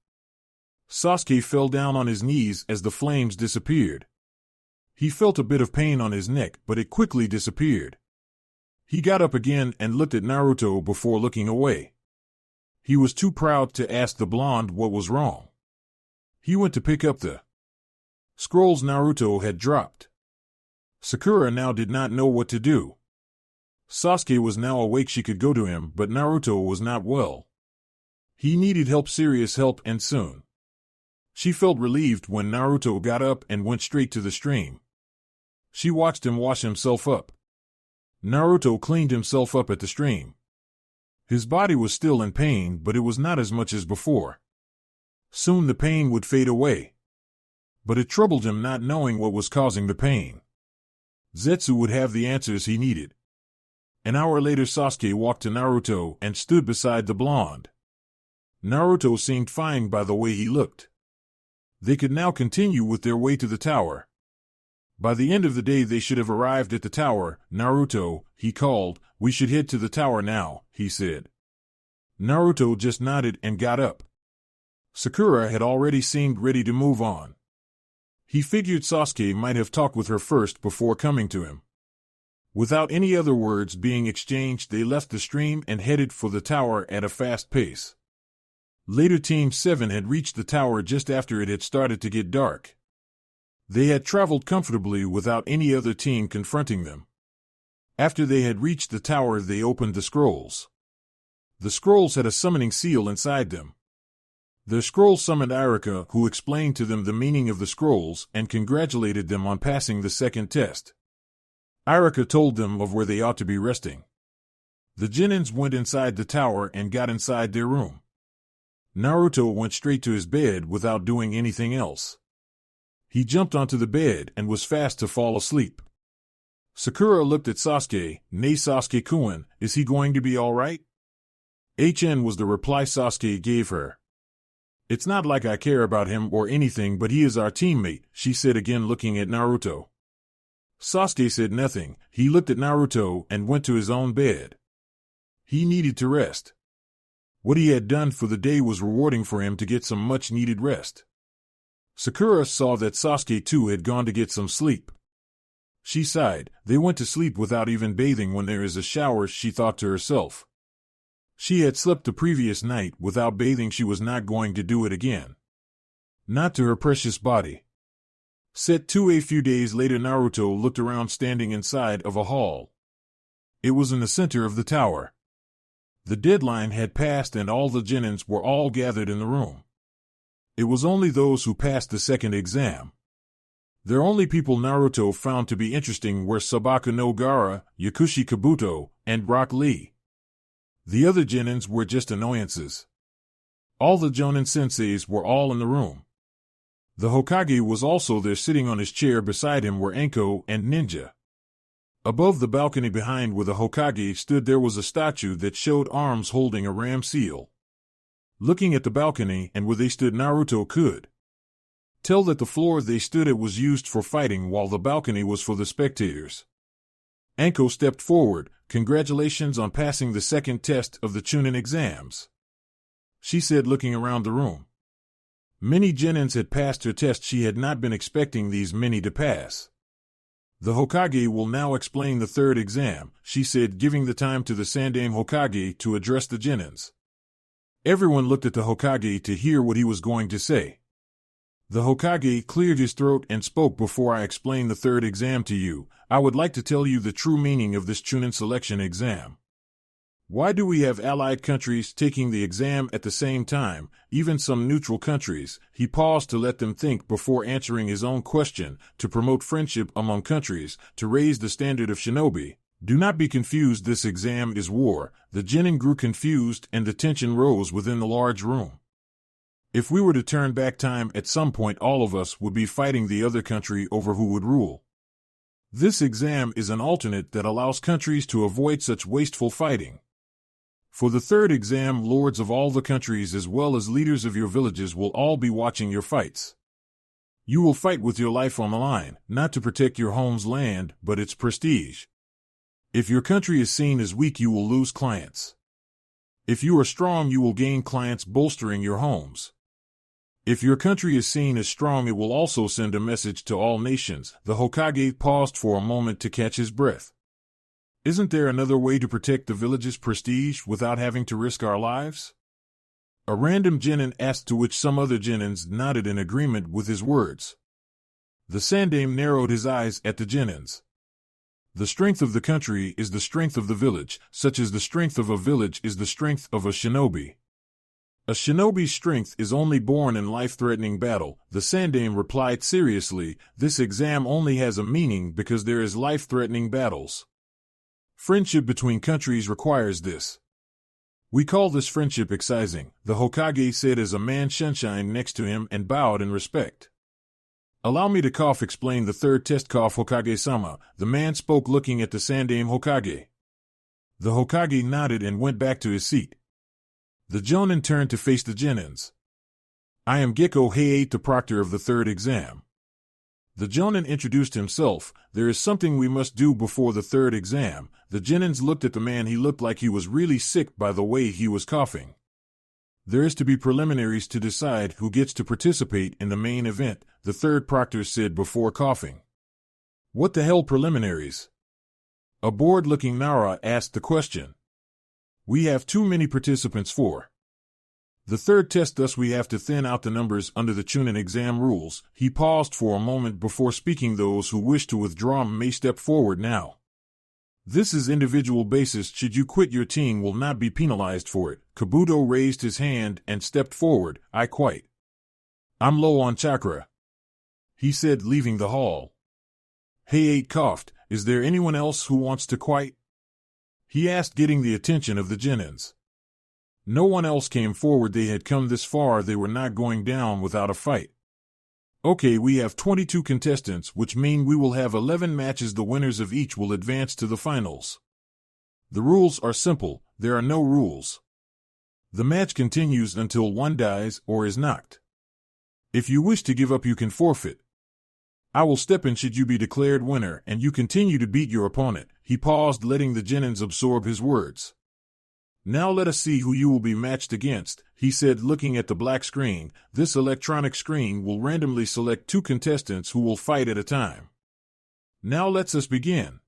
Sasuke fell down on his knees as the flames disappeared. He felt a bit of pain on his neck, but it quickly disappeared. He got up again and looked at Naruto before looking away. He was too proud to ask the blonde what was wrong. He went to pick up the scrolls Naruto had dropped. Sakura now did not know what to do. Sasuke was now awake, she could go to him, but Naruto was not well. He needed help, serious help, and soon. She felt relieved when Naruto got up and went straight to the stream. She watched him wash himself up. Naruto cleaned himself up at the stream. His body was still in pain, but it was not as much as before. Soon the pain would fade away. But it troubled him not knowing what was causing the pain. Zetsu would have the answers he needed. An hour later, Sasuke walked to Naruto and stood beside the blonde. Naruto seemed fine by the way he looked. They could now continue with their way to the tower. By the end of the day they should have arrived at the tower. Naruto, he called, we should head to the tower now, he said. Naruto just nodded and got up. Sakura had already seemed ready to move on. He figured Sasuke might have talked with her first before coming to him. Without any other words being exchanged, they left the stream and headed for the tower at a fast pace. Later, Team 7 had reached the tower just after it had started to get dark. They had traveled comfortably without any other team confronting them. After they had reached the tower, they opened the scrolls. The scrolls had a summoning seal inside them. The scroll summoned Irika, who explained to them the meaning of the scrolls and congratulated them on passing the second test. Irika told them of where they ought to be resting. The Genins went inside the tower and got inside their room. Naruto went straight to his bed without doing anything else. He jumped onto the bed and was fast to fall asleep. Sakura looked at Sasuke. "Nay, Sasuke-kun, is he going to be all right?" "HN" was the reply Sasuke gave her. "It's not like I care about him or anything, but he is our teammate," she said, again looking at Naruto. Sasuke said nothing. He looked at Naruto and went to his own bed. He needed to rest. What he had done for the day was rewarding for him to get some much-needed rest. Sakura saw that Sasuke too had gone to get some sleep. She sighed. They went to sleep without even bathing. When there is a shower, she thought to herself. She had slept the previous night without bathing. She was not going to do it again. Not to her precious body. Set to a few days later, Naruto looked around, standing inside of a hall. It was in the center of the tower. The deadline had passed and all the Genins were all gathered in the room. It was only those who passed the second exam. The only people Naruto found to be interesting were Sabaku no Gaara, Yakushi Kabuto, and Rock Lee. The other Genins were just annoyances. All the Jonin senseis were all in the room. The Hokage was also there. Sitting on his chair beside him were Anko and Ninja. Above the balcony behind where the Hokage stood there was a statue that showed arms holding a ram seal. Looking at the balcony and where they stood, Naruto could tell that the floor they stood at was used for fighting while the balcony was for the spectators. Anko stepped forward. "Congratulations on passing the second test of the Chunin exams," she said, looking around the room. Many Genins had passed her test. She had not been expecting these many to pass. "The Hokage will now explain the third exam," she said, giving the time to the Sandaime Hokage to address the Genins. Everyone looked at the Hokage to hear what he was going to say. The Hokage cleared his throat and spoke. "Before I explain the third exam to you, I would like to tell you the true meaning of this Chunin selection exam. Why do we have allied countries taking the exam at the same time, even some neutral countries?" He paused to let them think before answering his own question. "To promote friendship among countries, to raise the standard of shinobi. Do not be confused, this exam is war." The Genin grew confused and the tension rose within the large room. If we were to turn back time at some point, all of us would be fighting the other country over who would rule. This exam is an alternate that allows countries to avoid such wasteful fighting. For the third exam, lords of all the countries as well as leaders of your villages will all be watching your fights. You will fight with your life on the line, not to protect your home's land, but its prestige. If your country is seen as weak, you will lose clients. If you are strong, you will gain clients, bolstering your homes. If your country is seen as strong, it will also send a message to all nations. The Hokage paused for a moment to catch his breath. Isn't there another way to protect the village's prestige without having to risk our lives? A random genin asked, to which some other genins nodded in agreement with his words. The Sandaime narrowed his eyes at the genins. The strength of the country is the strength of the village, such as the strength of a village is the strength of a shinobi. A shinobi's strength is only born in life-threatening battle. The Sandaime replied seriously, this exam only has a meaning because there is life-threatening battles. Friendship between countries requires this. We call this friendship excising, the Hokage said as a man shunshined next to him and bowed in respect. Allow me to cough, explained the third test. Cough, Hokage-sama, the man spoke looking at the Sandaime Hokage. The Hokage nodded and went back to his seat. The Jonin turned to face the genins. I am Gekko Heiei, the proctor of the third exam. The Jonin introduced himself. There is something we must do before the third exam. The genins looked at the man. He looked like he was really sick by the way he was coughing. There is to be preliminaries to decide who gets to participate in the main event, the third proctor said before coughing. What the hell preliminaries? A bored-looking Nara asked the question. We have too many participants for the third test, thus we have to thin out the numbers under the Chunin exam rules. He paused for a moment before speaking. Those who wish to withdraw may step forward now. This is individual basis. Should you quit, your team will not be penalized for it. Kabuto raised his hand and stepped forward. I quite. I'm low on chakra, he said, leaving the hall. Heiei coughed. Is there anyone else who wants to quit? He asked, getting the attention of the genins. No one else came forward. They had come this far. They were not going down without a fight. Okay, we have 22 contestants, which mean we will have 11 matches. The winners of each will advance to the finals. The rules are simple. There are no rules. The match continues until one dies or is knocked. If you wish to give up, you can forfeit. I will step in should you be declared winner and you continue to beat your opponent. He paused, letting the genins absorb his words. Now let us see who you will be matched against, he said, looking at the black screen. This electronic screen will randomly select 2 contestants who will fight at a time. Now let's us begin.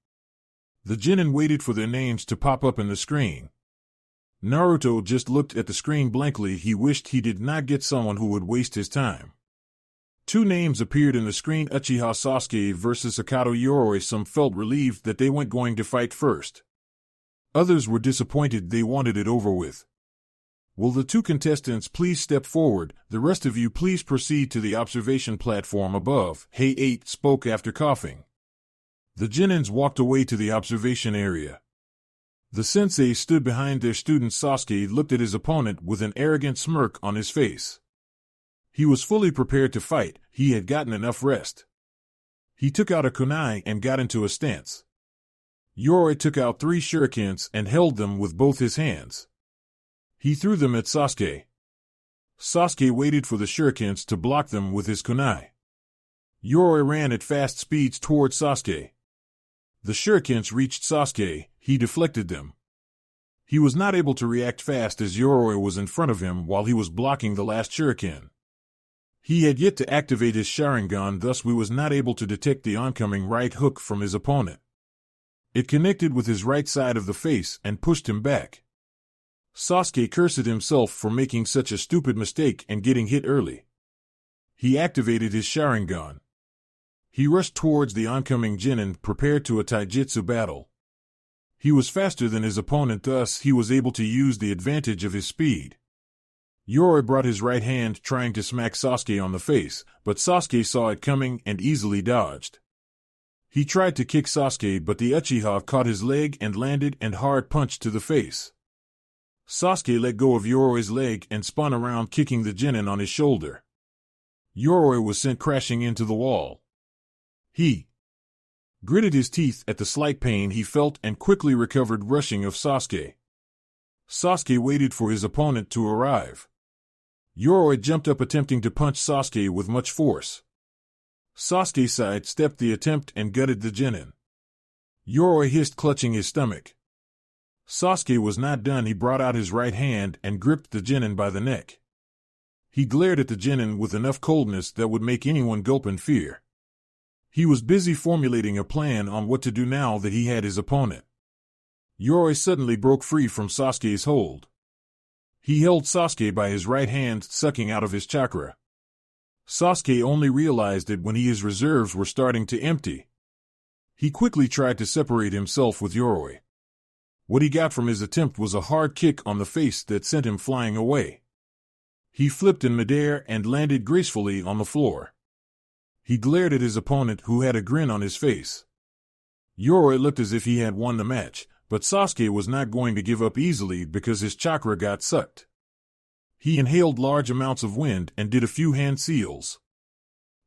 The genin waited for their names to pop up in the screen. Naruto just looked at the screen blankly. He wished he did not get someone who would waste his time. 2 names appeared in the screen: Uchiha Sasuke versus Akato Yoroi. Some felt relieved that they weren't going to fight first. Others were disappointed. They wanted it over with. Will the 2 contestants please step forward? The rest of you please proceed to the observation platform above. Heiei spoke after coughing. The genins walked away to the observation area. The sensei stood behind their student. Sasuke looked at his opponent with an arrogant smirk on his face. He was fully prepared to fight. He had gotten enough rest. He took out a kunai and got into a stance. Yoroi took out 3 shurikens and held them with both his hands. He threw them at Sasuke. Sasuke waited for the shurikens to block them with his kunai. Yoroi ran at fast speeds towards Sasuke. The shurikens reached Sasuke. He deflected them. He was not able to react fast as Yoroi was in front of him while he was blocking the last shuriken. He had yet to activate his Sharingan, thus he was not able to detect the oncoming right hook from his opponent. It connected with his right side of the face and pushed him back. Sasuke cursed himself for making such a stupid mistake and getting hit early. He activated his Sharingan. He rushed towards the oncoming genin, prepared to a taijutsu battle. He was faster than his opponent, thus he was able to use the advantage of his speed. Yoroi brought his right hand, trying to smack Sasuke on the face, but Sasuke saw it coming and easily dodged. He tried to kick Sasuke, but the Uchiha caught his leg and landed and hard punch to the face. Sasuke let go of Yoroi's leg and spun around, kicking the genin on his shoulder. Yoroi was sent crashing into the wall. He gritted his teeth at the slight pain he felt and quickly recovered, rushing of Sasuke. Sasuke waited for his opponent to arrive. Yoroi jumped up attempting to punch Sasuke with much force. Sasuke sidestepped the attempt and gutted the genin. Yoroi hissed, clutching his stomach. Sasuke was not done. He brought out his right hand and gripped the genin by the neck. He glared at the genin with enough coldness that would make anyone gulp in fear. He was busy formulating a plan on what to do now that he had his opponent. Yoroi suddenly broke free from Sasuke's hold. He held Sasuke by his right hand, sucking out of his chakra. Sasuke only realized it when his reserves were starting to empty. He quickly tried to separate himself with Yoroi. What he got from his attempt was a hard kick on the face that sent him flying away. He flipped in midair and landed gracefully on the floor. He glared at his opponent, who had a grin on his face. Yoroi looked as if he had won the match, but Sasuke was not going to give up easily because his chakra got sucked. He inhaled large amounts of wind and did a few hand seals.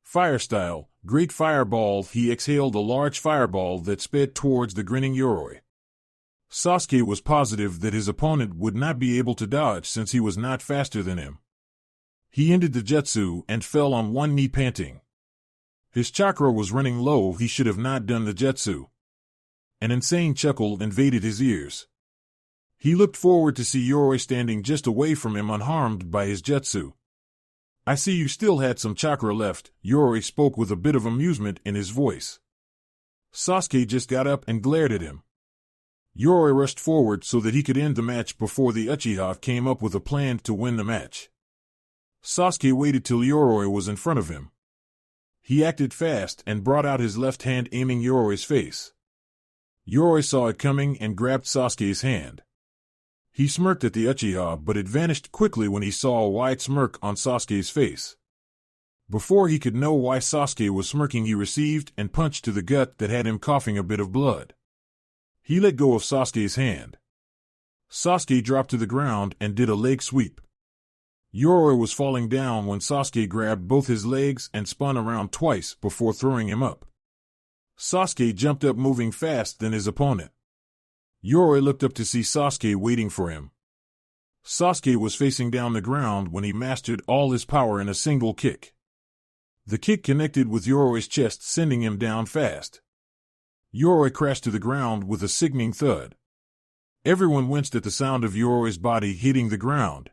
Fire style, great fireball. He exhaled a large fireball that sped towards the grinning Yoroi. Sasuke was positive that his opponent would not be able to dodge since he was not faster than him. He ended the jutsu and fell on one knee, panting. His chakra was running low. He should have not done the jutsu. An insane chuckle invaded his ears. He looked forward to see Yoroi standing just away from him, unharmed by his jutsu. "I see you still had some chakra left," Yoroi spoke with a bit of amusement in his voice. Sasuke just got up and glared at him. Yoroi rushed forward so that he could end the match before the Uchiha came up with a plan to win the match. Sasuke waited till Yoroi was in front of him. He acted fast and brought out his left hand, aiming Yoroi's face. Yoroi saw it coming and grabbed Sasuke's hand. He smirked at the Uchiha, but it vanished quickly when he saw a wide smirk on Sasuke's face. Before he could know why Sasuke was smirking, he received and punched to the gut that had him coughing a bit of blood. He let go of Sasuke's hand. Sasuke dropped to the ground and did a leg sweep. Yoroi was falling down when Sasuke grabbed both his legs and spun around twice before throwing him up. Sasuke jumped up, moving faster than his opponent. Yoroi looked up to see Sasuke waiting for him. Sasuke was facing down the ground when he mastered all his power in a single kick. The kick connected with Yoroi's chest, sending him down fast. Yoroi crashed to the ground with a sickening thud. Everyone winced at the sound of Yoroi's body hitting the ground.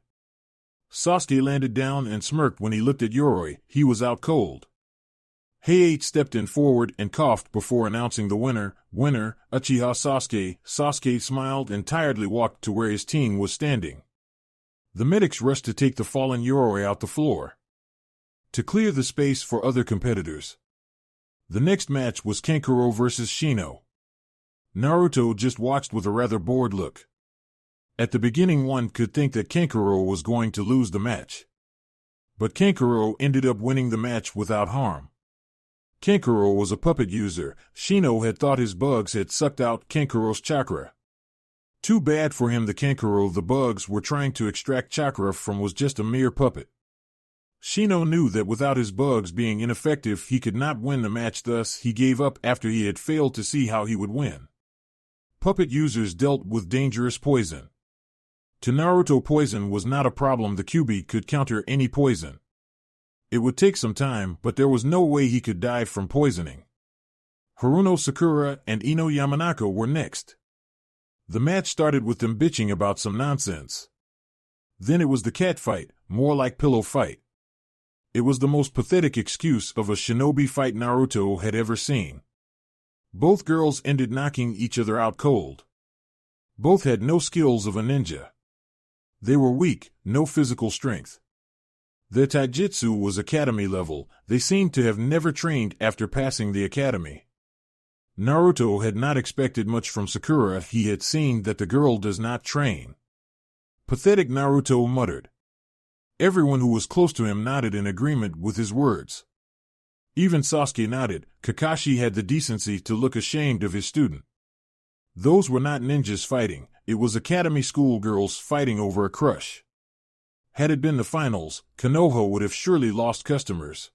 Sasuke landed down and smirked when he looked at Yoroi. He was out cold. Heiei stepped in forward and coughed before announcing the winner, Uchiha Sasuke. Sasuke smiled and tiredly walked to where his team was standing. The medics rushed to take the fallen Yoroi out the floor, to clear the space for other competitors. The next match was Kankuro versus Shino. Naruto just watched with a rather bored look. At the beginning, one could think that Kankuro was going to lose the match. But Kankuro ended up winning the match without harm. Kankuro was a puppet user. Shino had thought his bugs had sucked out Kankuro's chakra. Too bad for him. The Kankuro the bugs were trying to extract chakra from was just a mere puppet. Shino knew that without his bugs being ineffective, he could not win the match. Thus, he gave up after he had failed to see how he would win. Puppet users dealt with dangerous poison. To Naruto, poison was not a problem. The Kyuubi could counter any poison. It would take some time, but there was no way he could die from poisoning. Haruno Sakura and Ino Yamanaka were next. The match started with them bitching about some nonsense. Then it was the cat fight, more like pillow fight. It was the most pathetic excuse of a shinobi fight Naruto had ever seen. Both girls ended knocking each other out cold. Both had no skills of a ninja. They were weak, no physical strength. Their taijutsu was academy level. They seemed to have never trained after passing the academy. Naruto had not expected much from Sakura. He had seen that the girl does not train. Pathetic, Naruto muttered. Everyone who was close to him nodded in agreement with his words. Even Sasuke nodded. Kakashi had the decency to look ashamed of his student. Those were not ninjas fighting. It was academy schoolgirls fighting over a crush. Had it been the finals, Konoha would have surely lost customers.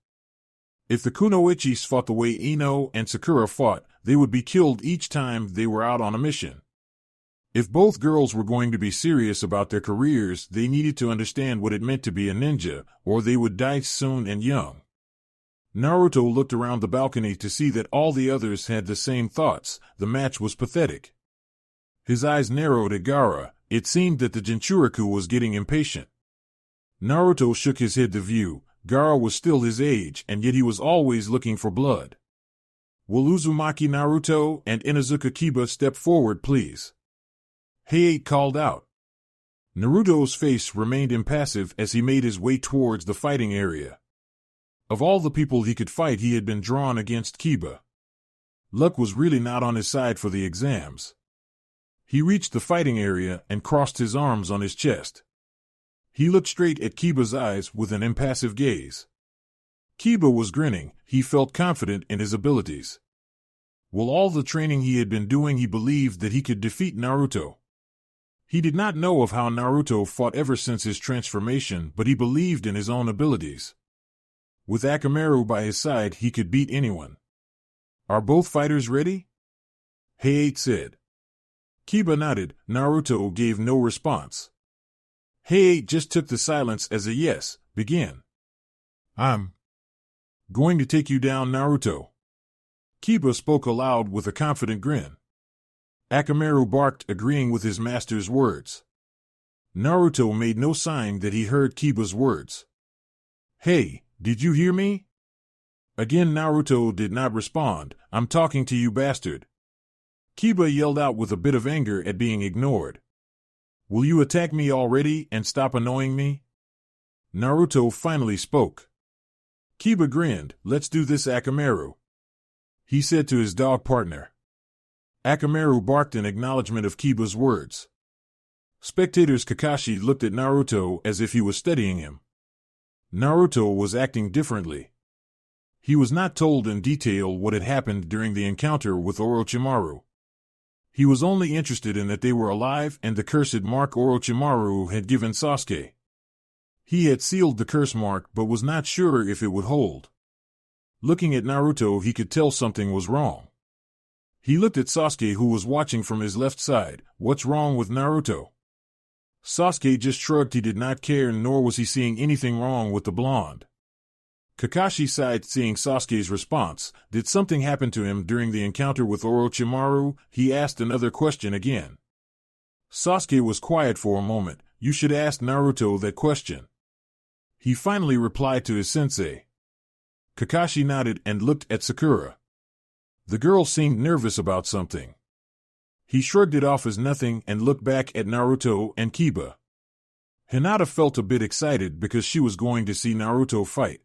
If the Kunoichis fought the way Ino and Sakura fought, they would be killed each time they were out on a mission. If both girls were going to be serious about their careers, they needed to understand what it meant to be a ninja, or they would die soon and young. Naruto looked around the balcony to see that all the others had the same thoughts. The match was pathetic. His eyes narrowed at Gaara. It seemed that the Jinchuriki was getting impatient. Naruto shook his head to view. Gaara was still his age, and yet he was always looking for blood. Will Uzumaki Naruto and Inuzuka Kiba step forward, please? Hayate called out. Naruto's face remained impassive as he made his way towards the fighting area. Of all the people he could fight, he had been drawn against Kiba. Luck was really not on his side for the exams. He reached the fighting area and crossed his arms on his chest. He looked straight at Kiba's eyes with an impassive gaze. Kiba was grinning. He felt confident in his abilities. With all the training he had been doing, he believed that he could defeat Naruto. He did not know of how Naruto fought ever since his transformation, but he believed in his own abilities. With Akamaru by his side, he could beat anyone. Are both fighters ready? Hayate said. Kiba nodded. Naruto gave no response. Hayate just took the silence as a yes. Begin. I'm going to take you down, Naruto. Kiba spoke aloud with a confident grin. Akamaru barked, agreeing with his master's words. Naruto made no sign that he heard Kiba's words. Hey, did you hear me? Again Naruto did not respond. I'm talking to you, bastard. Kiba yelled out with a bit of anger at being ignored. Will you attack me already and stop annoying me? Naruto finally spoke. Kiba grinned. Let's do this, Akamaru, he said to his dog partner. Akamaru barked in acknowledgement of Kiba's words. Spectators Kakashi looked at Naruto as if he was studying him. Naruto was acting differently. He was not told in detail what had happened during the encounter with Orochimaru. He was only interested in that they were alive and the cursed mark Orochimaru had given Sasuke. He had sealed the curse mark but was not sure if it would hold. Looking at Naruto, he could tell something was wrong. He looked at Sasuke, who was watching from his left side. What's wrong with Naruto? Sasuke just shrugged. He did not care, nor was he seeing anything wrong with the blonde. Kakashi sighed, seeing Sasuke's response. Did something happen to him during the encounter with Orochimaru? He asked another question again. Sasuke was quiet for a moment. You should ask Naruto that question. He finally replied to his sensei. Kakashi nodded and looked at Sakura. The girl seemed nervous about something. He shrugged it off as nothing and looked back at Naruto and Kiba. Hinata felt a bit excited because she was going to see Naruto fight.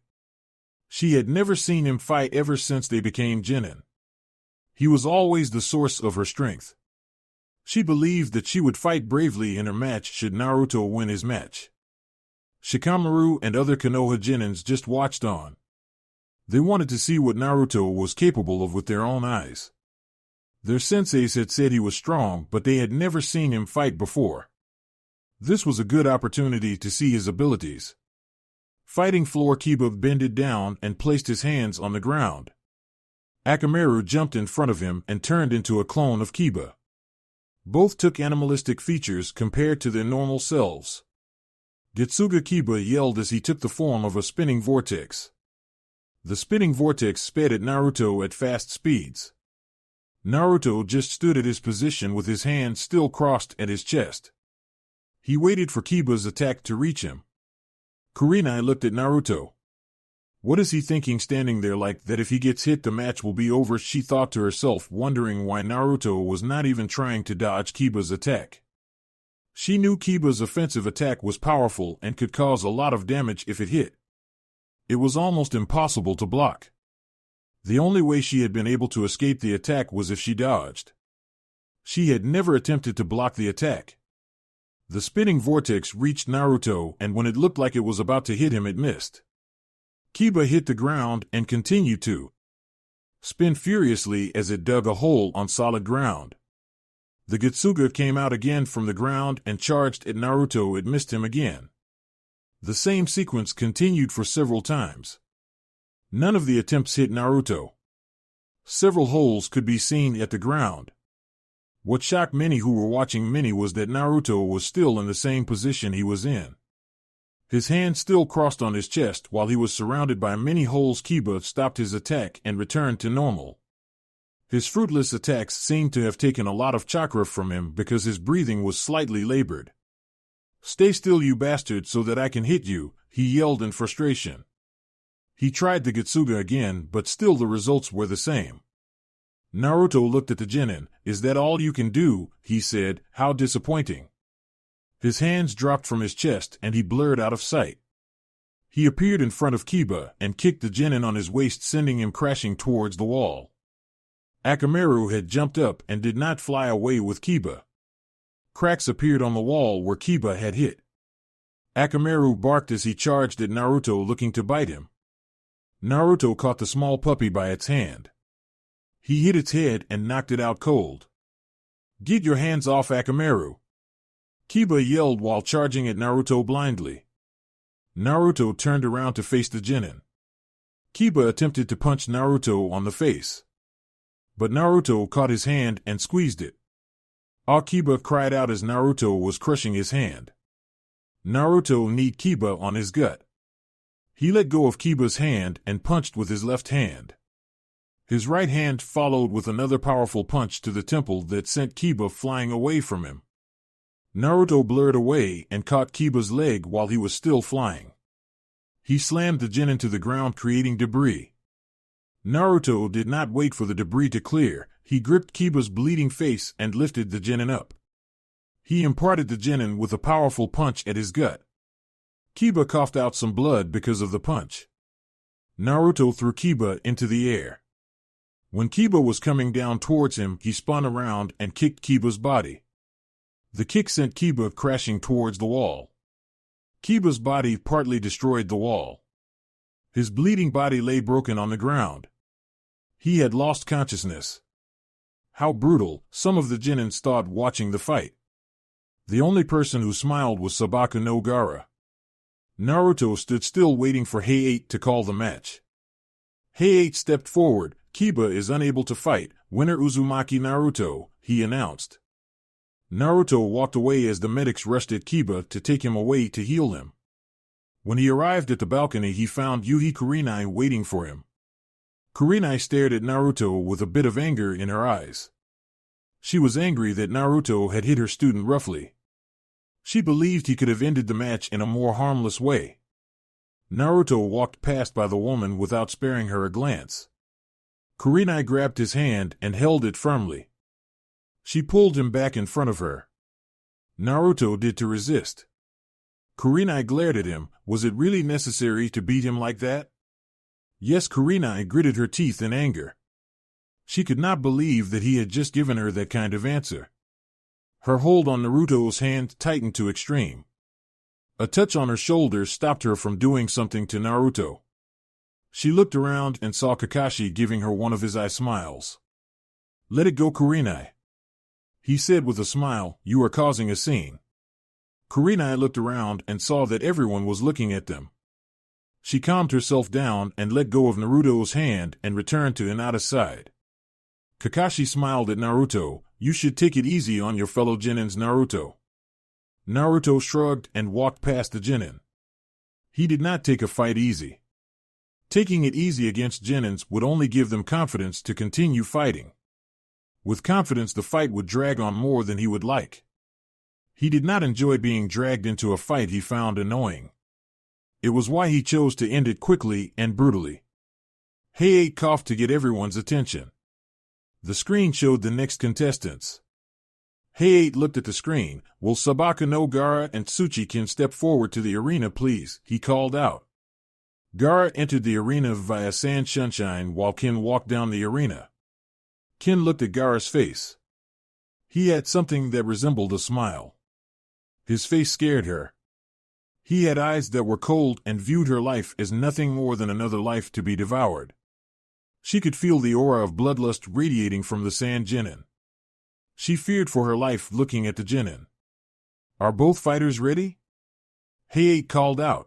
She had never seen him fight ever since they became genin. He was always the source of her strength. She believed that she would fight bravely in her match should Naruto win his match. Shikamaru and other Konoha genins just watched on. They wanted to see what Naruto was capable of with their own eyes. Their senseis had said he was strong, but they had never seen him fight before. This was a good opportunity to see his abilities. Fighting floor, Kiba bended down and placed his hands on the ground. Akamaru jumped in front of him and turned into a clone of Kiba. Both took animalistic features compared to their normal selves. Getsuga Kiba yelled as he took the form of a spinning vortex. The spinning vortex sped at Naruto at fast speeds. Naruto just stood at his position with his hands still crossed at his chest. He waited for Kiba's attack to reach him. Kurenai looked at Naruto. What is he thinking standing there like that? If he gets hit, the match will be over, she thought to herself, wondering why Naruto was not even trying to dodge Kiba's attack. She knew Kiba's offensive attack was powerful and could cause a lot of damage if it hit. It was almost impossible to block. The only way she had been able to escape the attack was if she dodged. She had never attempted to block the attack. The spinning vortex reached Naruto, and when it looked like it was about to hit him, it missed. Kiba hit the ground and continued to spin furiously as it dug a hole on solid ground. The Getsuga came out again from the ground and charged at Naruto. It missed him again. The same sequence continued for several times. None of the attempts hit Naruto. Several holes could be seen at the ground. What shocked many who were watching many was that Naruto was still in the same position he was in. His hands still crossed on his chest while he was surrounded by many holes. Kiba stopped his attack and returned to normal. His fruitless attacks seemed to have taken a lot of chakra from him because his breathing was slightly labored. "Stay still, you bastard, so that I can hit you," he yelled in frustration. He tried the Getsuga again, but still the results were the same. Naruto looked at the genin. "Is that all you can do?" he said. "How disappointing." His hands dropped from his chest and he blurred out of sight. He appeared in front of Kiba and kicked the genin on his waist, sending him crashing towards the wall. Akamaru had jumped up and did not fly away with Kiba. Cracks appeared on the wall where Kiba had hit. Akamaru barked as he charged at Naruto, looking to bite him. Naruto caught the small puppy by its hand. He hit its head and knocked it out cold. "Get your hands off Akamaru!" Kiba yelled while charging at Naruto blindly. Naruto turned around to face the genin. Kiba attempted to punch Naruto on the face, but Naruto caught his hand and squeezed it. Kiba cried out as Naruto was crushing his hand. Naruto kneed Kiba on his gut. He let go of Kiba's hand and punched with his left hand. His right hand followed with another powerful punch to the temple that sent Kiba flying away from him. Naruto blurred away and caught Kiba's leg while he was still flying. He slammed the genin to the ground, creating debris. Naruto did not wait for the debris to clear. He gripped Kiba's bleeding face and lifted the genin up. He imparted the genin with a powerful punch at his gut. Kiba coughed out some blood because of the punch. Naruto threw Kiba into the air. When Kiba was coming down towards him, he spun around and kicked Kiba's body. The kick sent Kiba crashing towards the wall. Kiba's body partly destroyed the wall. His bleeding body lay broken on the ground. He had lost consciousness. How brutal, some of the genins thought watching the fight. The only person who smiled was Sabaka no Gaara. Naruto stood still waiting for Hay-8 to call the match. Hay-8 stepped forward. "Kiba is unable to fight. Winner Uzumaki Naruto," he announced. Naruto walked away as the medics rushed at Kiba to take him away to heal him. When he arrived at the balcony, he found Yuhi Kurenai waiting for him. Kurenai stared at Naruto with a bit of anger in her eyes. She was angry that Naruto had hit her student roughly. She believed he could have ended the match in a more harmless way. Naruto walked past by the woman without sparing her a glance. Kurenai grabbed his hand and held it firmly. She pulled him back in front of her. Naruto did to resist. Kurenai glared at him. Was it really necessary to beat him like that? Yes, Kurenai gritted her teeth in anger. She could not believe that he had just given her that kind of answer. Her hold on Naruto's hand tightened to extreme. A touch on her shoulder stopped her from doing something to Naruto. She looked around and saw Kakashi giving her one of his eye smiles. "Let it go, Kurenai," he said with a smile. "You are causing a scene." Kurenai looked around and saw that everyone was looking at them. She calmed herself down and let go of Naruto's hand and returned to Hinata's side. Kakashi smiled at Naruto. "You should take it easy on your fellow genins, Naruto." Naruto shrugged and walked past the genin. He did not take a fight easy. Taking it easy against genins would only give them confidence to continue fighting. With confidence, the fight would drag on more than he would like. He did not enjoy being dragged into a fight he found annoying. It was why he chose to end it quickly and brutally. Hay-8 coughed to get everyone's attention. The screen showed the next contestants. Hay-8 looked at the screen. "Will Sabaka no Gaara and Tsuchikin step forward to the arena, please?" he called out. Gaara entered the arena via Sand Sunshine while Ken walked down the arena. Ken looked at Gaara's face. He had something that resembled a smile. His face scared her. He had eyes that were cold and viewed her life as nothing more than another life to be devoured. She could feel the aura of bloodlust radiating from the Sand Genin. She feared for her life looking at the Genin. "Are both fighters ready?" Hay-8 called out.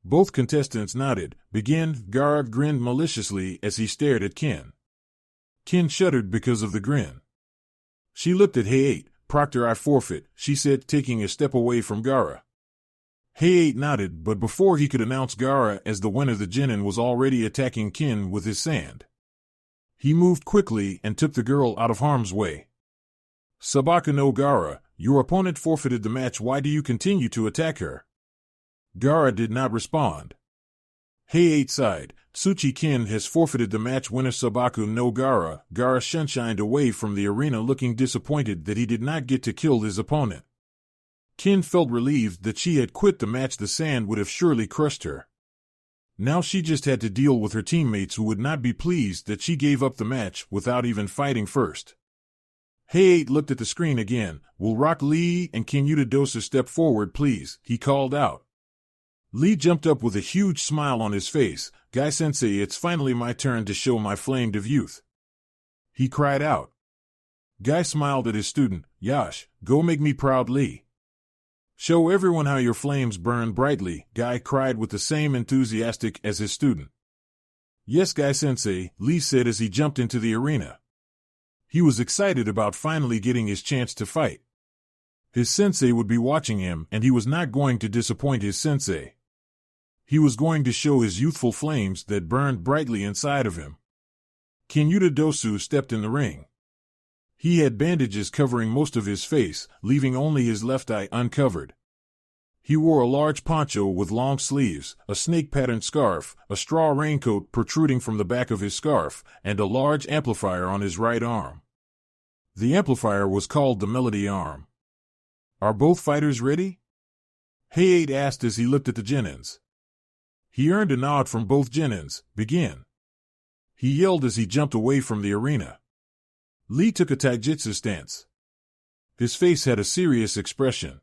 Both contestants nodded. "Begin." Gaara grinned maliciously as he stared at Ken. Ken shuddered because of the grin. She looked at Heiei. Proctor, I forfeit, she said, taking a step away from Gaara. Heiei nodded, but before he could announce Gaara as the winner, the genin was already attacking Kin with his sand. He moved quickly and took the girl out of harm's way. Sabaka no Gaara, your opponent forfeited the match. Why do you continue to attack her? Gaara did not respond. Heiei sighed. Tsuchi Kin has forfeited the match. Winner Sabaku no Gaara. Gaara shunshined away from the arena, looking disappointed that he did not get to kill his opponent. Kin felt relieved that she had quit the match. The sand would have surely crushed her. Now she just had to deal with her teammates, who would not be pleased that she gave up the match without even fighting first. Heiei looked at the screen again. Will Rock Lee and Kinyuta Dosa step forward, please? He called out. Lee jumped up with a huge smile on his face. Gai-sensei, it's finally my turn to show my flame of youth, he cried out. Gai smiled at his student. Yash, go make me proud, Lee. Show everyone how your flames burn brightly, Gai cried with the same enthusiastic as his student. Yes, Gai-sensei, Lee said as he jumped into the arena. He was excited about finally getting his chance to fight. His sensei would be watching him, and he was not going to disappoint his sensei. He was going to show his youthful flames that burned brightly inside of him. Kinyuta Dosu stepped in the ring. He had bandages covering most of his face, leaving only his left eye uncovered. He wore a large poncho with long sleeves, a snake-patterned scarf, a straw raincoat protruding from the back of his scarf, and a large amplifier on his right arm. The amplifier was called the Melody Arm. Are both fighters ready? Heiei asked as he looked at the genins. He earned a nod from both genins. Begin. He yelled as he jumped away from the arena. Lee took a taijutsu stance. His face had a serious expression.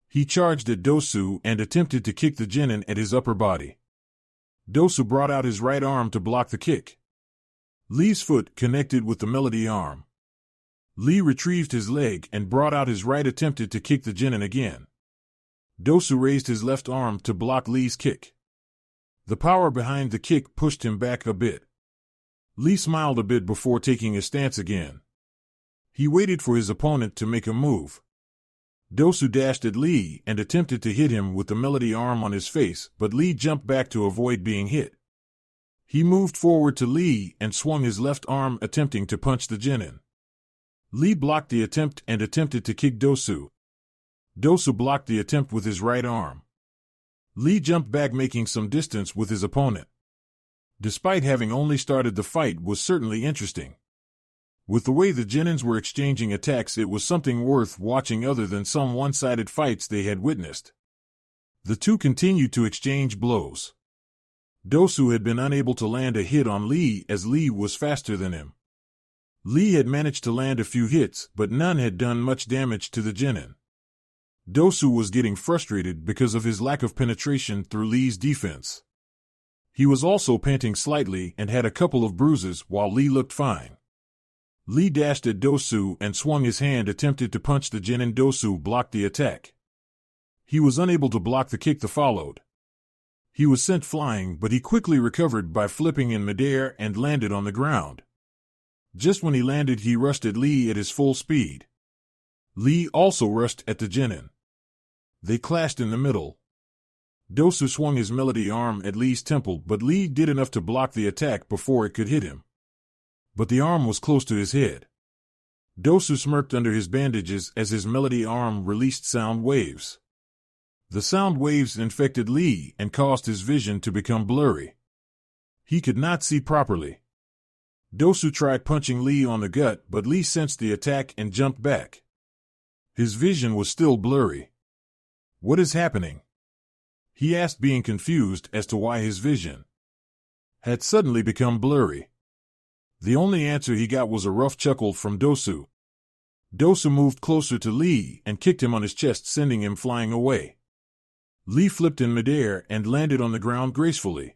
He charged at Dosu and attempted to kick the genin at his upper body. Dosu brought out his right arm to block the kick. Lee's foot connected with the Melody Arm. Lee retrieved his leg and brought out his right, attempted to kick the genin again. Dosu raised his left arm to block Lee's kick. The power behind the kick pushed him back a bit. Lee smiled a bit before taking his stance again. He waited for his opponent to make a move. Dosu dashed at Lee and attempted to hit him with the Melody Arm on his face, but Lee jumped back to avoid being hit. He moved forward to Lee and swung his left arm, attempting to punch the genin. Lee blocked the attempt and attempted to kick Dosu. Dosu blocked the attempt with his right arm. Lee jumped back, making some distance with his opponent. Despite having only started, the fight was certainly interesting. With the way the genins were exchanging attacks, it was something worth watching other than some one-sided fights they had witnessed. The two continued to exchange blows. Dosu had been unable to land a hit on Lee as Lee was faster than him. Lee had managed to land a few hits, but none had done much damage to the genin. Dosu was getting frustrated because of his lack of penetration through Lee's defense. He was also panting slightly and had a couple of bruises while Lee looked fine. Lee dashed at Dosu and swung his hand, attempted to punch the genin. Dosu blocked the attack. He was unable to block the kick that followed. He was sent flying, but he quickly recovered by flipping in midair and landed on the ground. Just when he landed, he rushed at Lee at his full speed. Lee also rushed at the genin. They clashed in the middle. Dosu swung his Melody Arm at Lee's temple, but Lee did enough to block the attack before it could hit him. But the arm was close to his head. Dosu smirked under his bandages as his Melody Arm released sound waves. The sound waves infected Lee and caused his vision to become blurry. He could not see properly. Dosu tried punching Lee on the gut, but Lee sensed the attack and jumped back. His vision was still blurry. What is happening? He asked, being confused as to why his vision had suddenly become blurry. The only answer he got was a rough chuckle from Dosu. Dosu moved closer to Lee and kicked him on his chest, sending him flying away. Lee flipped in midair and landed on the ground gracefully.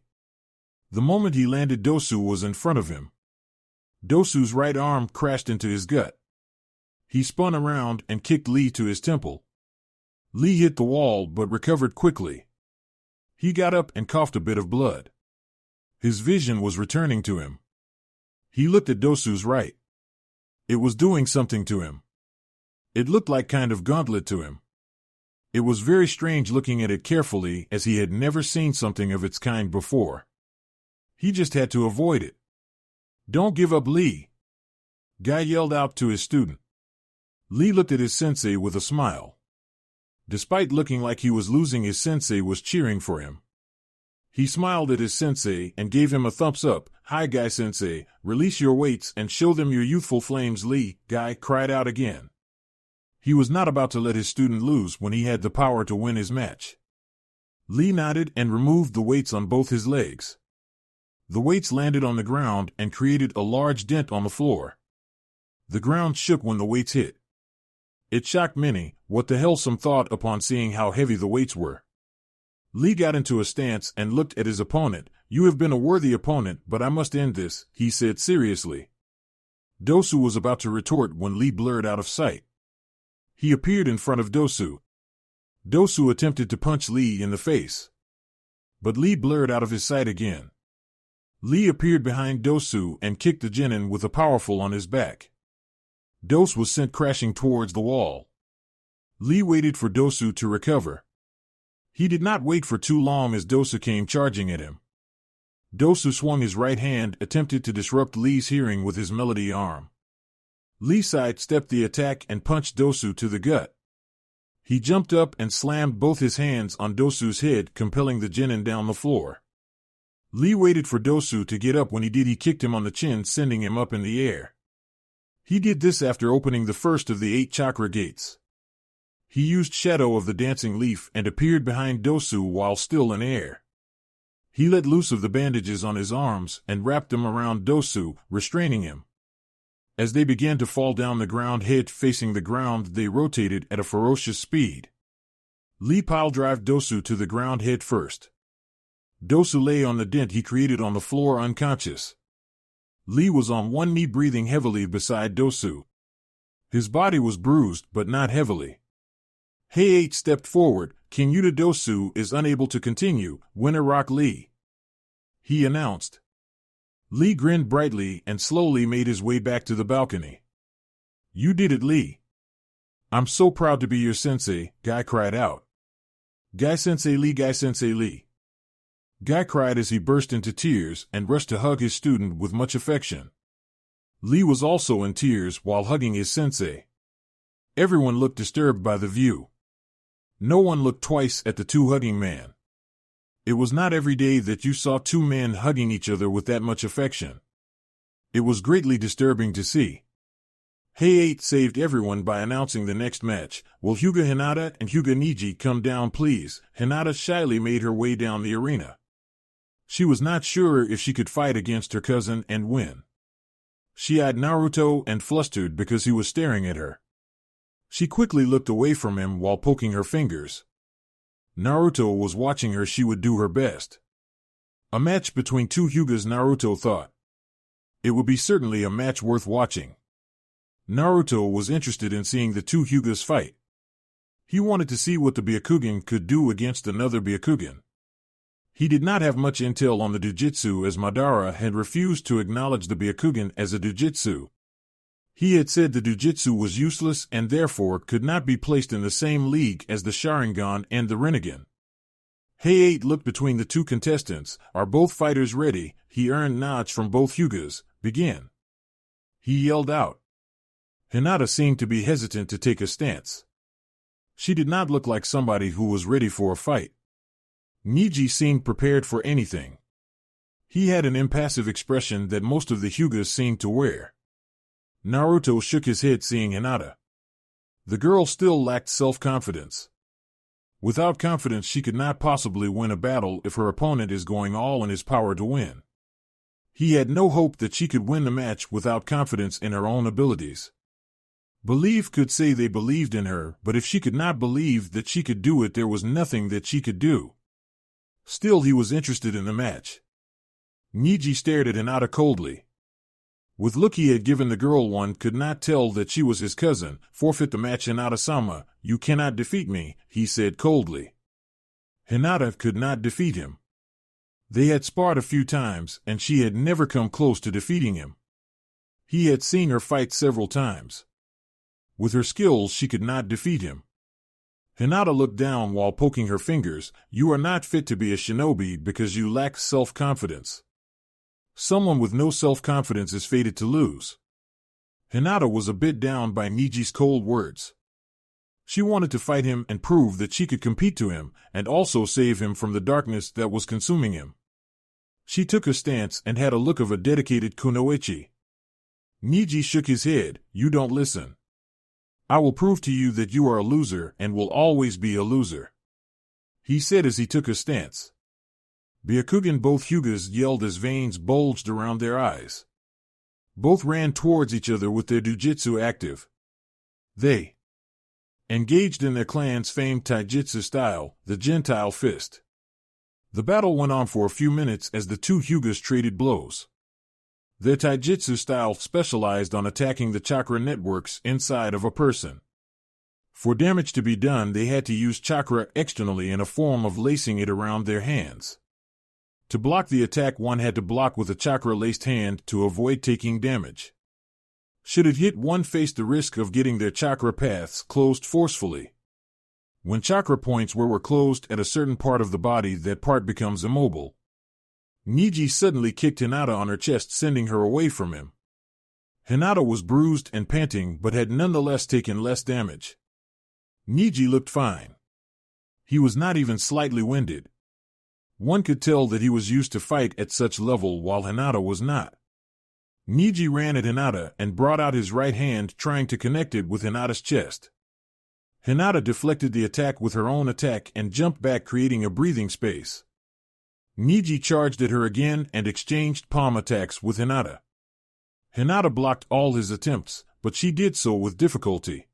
The moment he landed, Dosu was in front of him. Dosu's right arm crashed into his gut. He spun around and kicked Lee to his temple. Lee hit the wall but recovered quickly. He got up and coughed a bit of blood. His vision was returning to him. He looked at Dosu's right. It was doing something to him. It looked like kind of gauntlet to him. It was very strange looking at it carefully, as he had never seen something of its kind before. He just had to avoid it. "Don't give up, Lee!" Guy yelled out to his student. Lee looked at his sensei with a smile. Despite looking like he was losing, his sensei was cheering for him. He smiled at his sensei and gave him a thumbs up. "Hi, Guy sensei, release your weights and show them your youthful flames, Lee," Guy cried out again. He was not about to let his student lose when he had the power to win his match. Lee nodded and removed the weights on both his legs. The weights landed on the ground and created a large dent on the floor. The ground shook when the weights hit. It shocked many. What the hell, some thought upon seeing how heavy the weights were. Lee got into a stance and looked at his opponent. "You have been a worthy opponent, but I must end this," he said seriously. Dosu was about to retort when Lee blurred out of sight. He appeared in front of Dosu. Dosu attempted to punch Lee in the face, but Lee blurred out of his sight again. Lee appeared behind Dosu and kicked the genin with a powerful on his back. Dosu was sent crashing towards the wall. Lee waited for Dosu to recover. He did not wait for too long as Dosu came charging at him. Dosu swung his right hand, attempted to disrupt Lee's hearing with his melody arm. Lee sidestepped the attack and punched Dosu to the gut. He jumped up and slammed both his hands on Dosu's head, compelling the genin down the floor. Lee waited for Dosu to get up. When he did, he kicked him on the chin, sending him up in the air. He did this after opening the first of the 8 chakra gates. He used Shadow of the Dancing Leaf and appeared behind Dosu while still in air. He let loose of the bandages on his arms and wrapped them around Dosu, restraining him. As they began to fall down the ground, head facing the ground, they rotated at a ferocious speed. Lee pile-drove Dosu to the ground head first. Dosu lay on the dent he created on the floor unconscious. Lee was on one knee, breathing heavily beside Dosu. His body was bruised, but not heavily. Heiei stepped forward. "King Yuta, Dosu is unable to continue. Winner Rock Lee," he announced. Lee grinned brightly and slowly made his way back to the balcony. "You did it, Lee." "I'm so proud to be your sensei," Guy cried out. "Guy sensei Lee, Guy sensei Lee." Guy cried as he burst into tears and rushed to hug his student with much affection. Lee was also in tears while hugging his sensei. Everyone looked disturbed by the view. No one looked twice at the two hugging men. It was not every day that you saw two men hugging each other with that much affection. It was greatly disturbing to see. Heiei saved everyone by announcing the next match. "Will Hyuga Hinata and Hyuga Niji come down, please?" Hinata shyly made her way down the arena. She was not sure if she could fight against her cousin and win. She eyed Naruto and flustered because he was staring at her. She quickly looked away from him while poking her fingers. Naruto was watching her. She would do her best. A match between two Hyugas, Naruto thought. It would be certainly a match worth watching. Naruto was interested in seeing the two Hyugas fight. He wanted to see what the Byakugan could do against another Byakugan. He did not have much intel on the Dujutsu, as Madara had refused to acknowledge the Byakugan as a Dujutsu. He had said the Dujutsu was useless and therefore could not be placed in the same league as the Sharingan and the Rinnegan. Heiei looked between the two contestants. "Are both fighters ready?" He earned nods from both Hyugas. "Begin," he yelled out. Hinata seemed to be hesitant to take a stance. She did not look like somebody who was ready for a fight. Niji seemed prepared for anything. He had an impassive expression that most of the Hyugas seemed to wear. Naruto shook his head seeing Hinata. The girl still lacked self-confidence. Without confidence, she could not possibly win a battle if her opponent is going all in his power to win. He had no hope that she could win the match without confidence in her own abilities. Believe could say they believed in her, but if she could not believe that she could do it, there was nothing that she could do. Still, he was interested in the match. Niji stared at Hinata coldly. With look he had given the girl, one could not tell that she was his cousin. "Forfeit the match, Hinata-sama. You cannot defeat me," he said coldly. Hinata could not defeat him. They had sparred a few times, and she had never come close to defeating him. He had seen her fight several times. With her skills, she could not defeat him. Hinata looked down while poking her fingers. You are not fit to be a shinobi because you lack self-confidence. Someone with no self-confidence is fated to lose. Hinata was a bit down by Niji's cold words. She wanted to fight him and prove that she could compete to him, and also save him from the darkness that was consuming him. She took a stance and had a look of a dedicated kunoichi. Niji shook his head. You don't listen. I will prove to you that you are a loser and will always be a loser, he said as he took a stance. Byakugan, both Hyugas, yelled as veins bulged around their eyes. Both ran towards each other with their jujitsu active. They engaged in their clan's famed taijutsu style, the Gentile Fist. The battle went on for a few minutes as the two Hyugas traded blows. Their taijutsu style specialized on attacking the chakra networks inside of a person. For damage to be done, they had to use chakra externally in a form of lacing it around their hands. To block the attack, one had to block with a chakra-laced hand to avoid taking damage. Should it hit, one faced the risk of getting their chakra paths closed forcefully. When chakra points were closed at a certain part of the body, that part becomes immobile. Niji suddenly kicked Hinata on her chest, sending her away from him. Hinata was bruised and panting, but had nonetheless taken less damage. Niji looked fine. He was not even slightly winded. One could tell that he was used to fight at such level while Hinata was not. Niji ran at Hinata and brought out his right hand, trying to connect it with Hinata's chest. Hinata deflected the attack with her own attack and jumped back, creating a breathing space. Niji charged at her again and exchanged palm attacks with Hinata. Hinata blocked all his attempts, but she did so with difficulty.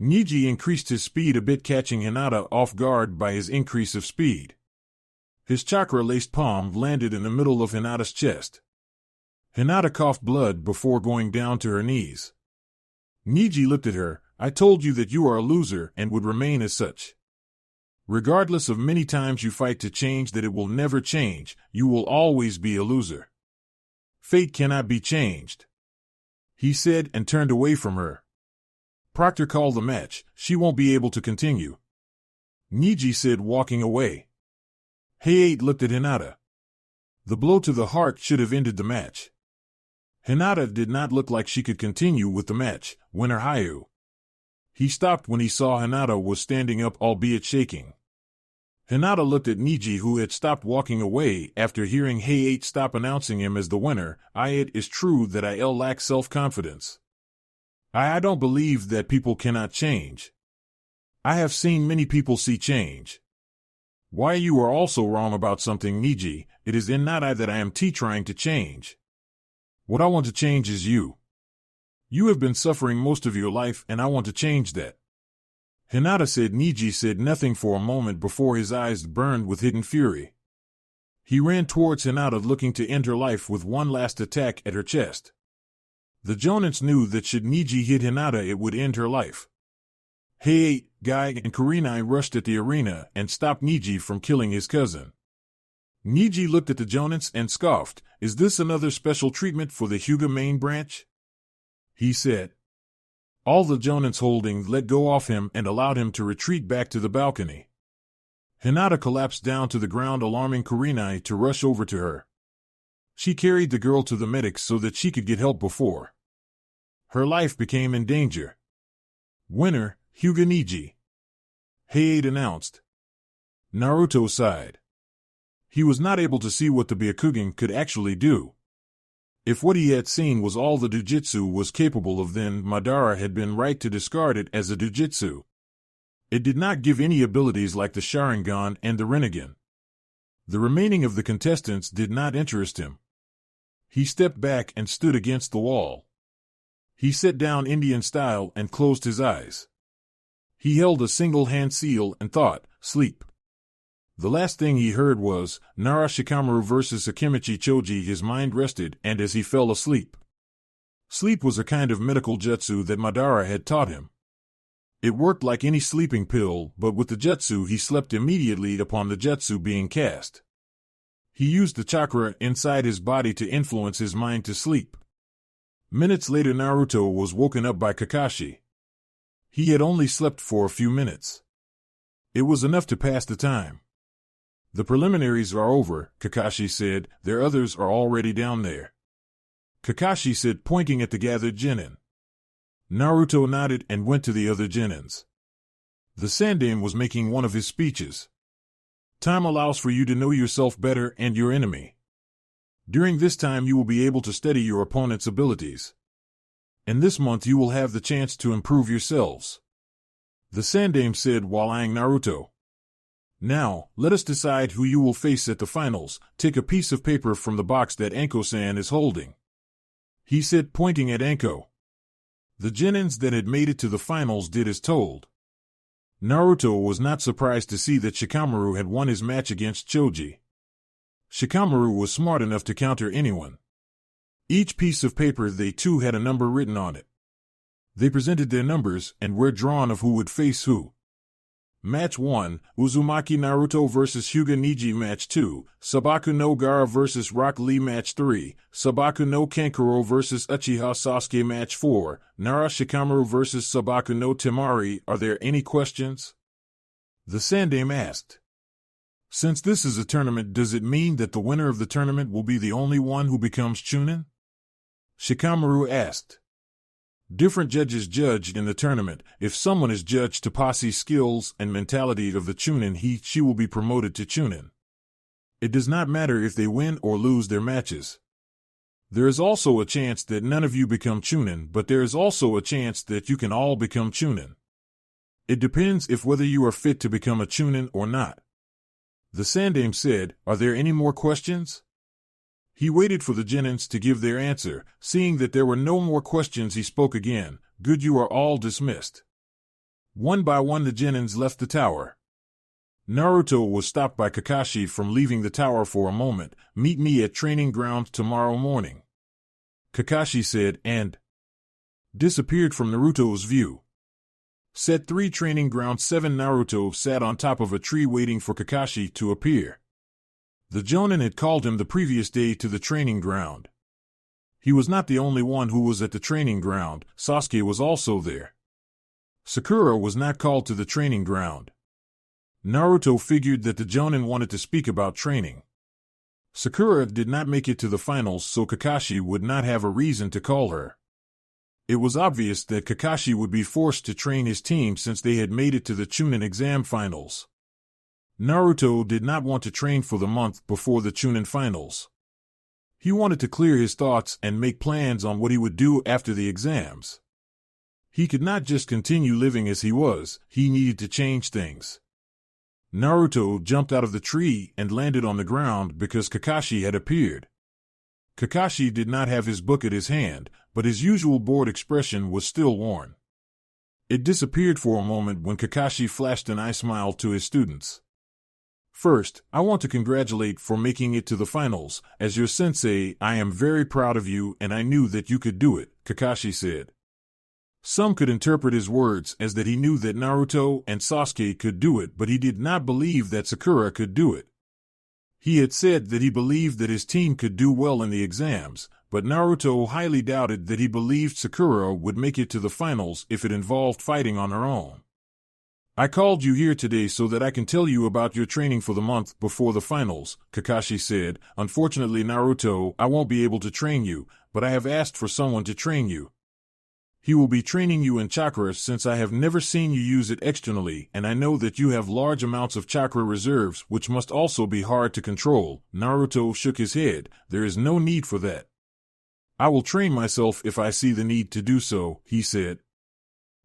Niji increased his speed a bit, catching Hinata off guard by his increase of speed. His chakra-laced palm landed in the middle of Hinata's chest. Hinata coughed blood before going down to her knees. Niji looked at her. I told you that you are a loser and would remain as such. Regardless of many times you fight to change that, it will never change. You will always be a loser. Fate cannot be changed, he said and turned away from her. Proctor called the match. She won't be able to continue, Niji said, walking away. Heiei looked at Hinata. The blow to the heart should have ended the match. Hinata did not look like she could continue with the match. Winner Hayu. He stopped when he saw Hinata was standing up, albeit shaking. Hinata looked at Niji, who had stopped walking away after hearing Heiei stop announcing him as the winner. It is true that I lack self-confidence. I don't believe that people cannot change. I have seen many people see change. Why, you are also wrong about something, Niji. It is not I that I am trying to change. What I want to change is you. You have been suffering most of your life, and I want to change that, Hinata said. Niji said nothing for a moment before his eyes burned with hidden fury. He ran towards Hinata, looking to end her life with one last attack at her chest. The Jonins knew that should Niji hit Hinata, it would end her life. Heiei, Guy, and Kurenai rushed at the arena and stopped Niji from killing his cousin. Niji looked at the Jonins and scoffed. Is this another special treatment for the Hyuga main branch? He said. All the Jonins holding let go of him and allowed him to retreat back to the balcony. Hinata collapsed down to the ground, alarming Kurenai to rush over to her. She carried the girl to the medics so that she could get help before her life became in danger. Winner, Hyuga Niji, Heiei announced. Naruto sighed. He was not able to see what the Byakugan could actually do. If what he had seen was all the Jujitsu was capable of, then Madara had been right to discard it as a Jujitsu. It did not give any abilities like the Sharingan and the Rinnegan. The remaining of the contestants did not interest him. He stepped back and stood against the wall. He sat down Indian style and closed his eyes. He held a single hand seal and thought, sleep. The last thing he heard was, Nara Shikamaru versus Akimichi Choji. His mind rested, and as he fell asleep. Sleep was a kind of medical jutsu that Madara had taught him. It worked like any sleeping pill, but with the jutsu he slept immediately upon the jutsu being cast. He used the chakra inside his body to influence his mind to sleep. Minutes later, Naruto was woken up by Kakashi. He had only slept for a few minutes. It was enough to pass the time. "The preliminaries are over," Kakashi said. "Their others are already down there." Kakashi said, pointing at the gathered genin. Naruto nodded and went to the other genins. The Sandaime was making one of his speeches. "Time allows for you to know yourself better and your enemy. During this time you will be able to study your opponent's abilities. And this month you will have the chance to improve yourselves," the Sandaime said while eyeing Naruto. "Now, let us decide who you will face at the finals. Take a piece of paper from the box that Anko-san is holding," he said, pointing at Anko. The genins that had made it to the finals did as told. Naruto was not surprised to see that Shikamaru had won his match against Choji. Shikamaru was smart enough to counter anyone. Each piece of paper they too had a number written on it. They presented their numbers and were drawn of who would face who. Match 1, Uzumaki Naruto vs Hyuga Neji. Match 2, Sabaku no Gaara vs Rock Lee. Match 3, Sabaku no Kankuro vs Uchiha Sasuke. Match 4, Nara Shikamaru vs Sabaku no Temari. Are there any questions?" the Sandaime asked. "Since this is a tournament, does it mean that the winner of the tournament will be the only one who becomes Chunin?" Shikamaru asked. "Different judges judged in the tournament. If someone is judged to posse skills and mentality of the Chunin, she will be promoted to Chunin. It does not matter if they win or lose their matches. There is also a chance that none of you become Chunin, but there is also a chance that you can all become Chunin. It depends if whether you are fit to become a Chunin or not," the Sandaime said. "Are there any more questions?" He waited for the genins to give their answer. Seeing that there were no more questions, he spoke again. "Good, you are all dismissed." One by one the genins left the tower. Naruto was stopped by Kakashi from leaving the tower for a moment. "Meet me at training ground tomorrow morning," Kakashi said, and disappeared from Naruto's view. Set 3 Training Ground 7. Naruto sat on top of a tree waiting for Kakashi to appear. The Jonin had called him the previous day to the training ground. He was not the only one who was at the training ground. Sasuke was also there. Sakura was not called to the training ground. Naruto figured that the Jonin wanted to speak about training. Sakura did not make it to the finals, so Kakashi would not have a reason to call her. It was obvious that Kakashi would be forced to train his team since they had made it to the Chunin exam finals. Naruto did not want to train for the month before the Chunin finals. He wanted to clear his thoughts and make plans on what he would do after the exams. He could not just continue living as he was, he needed to change things. Naruto jumped out of the tree and landed on the ground because Kakashi had appeared. Kakashi did not have his book at his hand, but his usual bored expression was still worn. It disappeared for a moment when Kakashi flashed an eye smile to his students. "First, I want to congratulate for making it to the finals. As your sensei, I am very proud of you and I knew that you could do it," Kakashi said. Some could interpret his words as that he knew that Naruto and Sasuke could do it, but he did not believe that Sakura could do it. He had said that he believed that his team could do well in the exams, but Naruto highly doubted that he believed Sakura would make it to the finals if it involved fighting on her own. "I called you here today so that I can tell you about your training for the month before the finals," Kakashi said. "Unfortunately, Naruto, I won't be able to train you, but I have asked for someone to train you. He will be training you in chakra since I have never seen you use it externally, and I know that you have large amounts of chakra reserves, which must also be hard to control." Naruto shook his head. "There is no need for that. I will train myself if I see the need to do so," he said.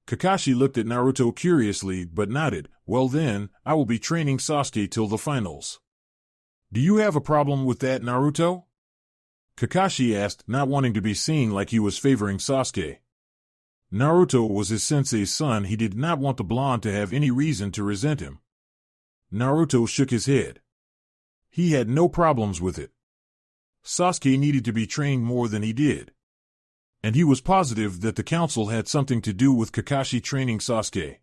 Kakashi looked at Naruto curiously but nodded. "Well then, I will be training Sasuke till the finals." "Do you have a problem with that, Naruto?" Kakashi asked, not wanting to be seen like he was favoring Sasuke. Naruto was his sensei's son. He did not want the blonde to have any reason to resent him. Naruto shook his head. He had no problems with it. Sasuke needed to be trained more than he did. And he was positive that the council had something to do with Kakashi training Sasuke.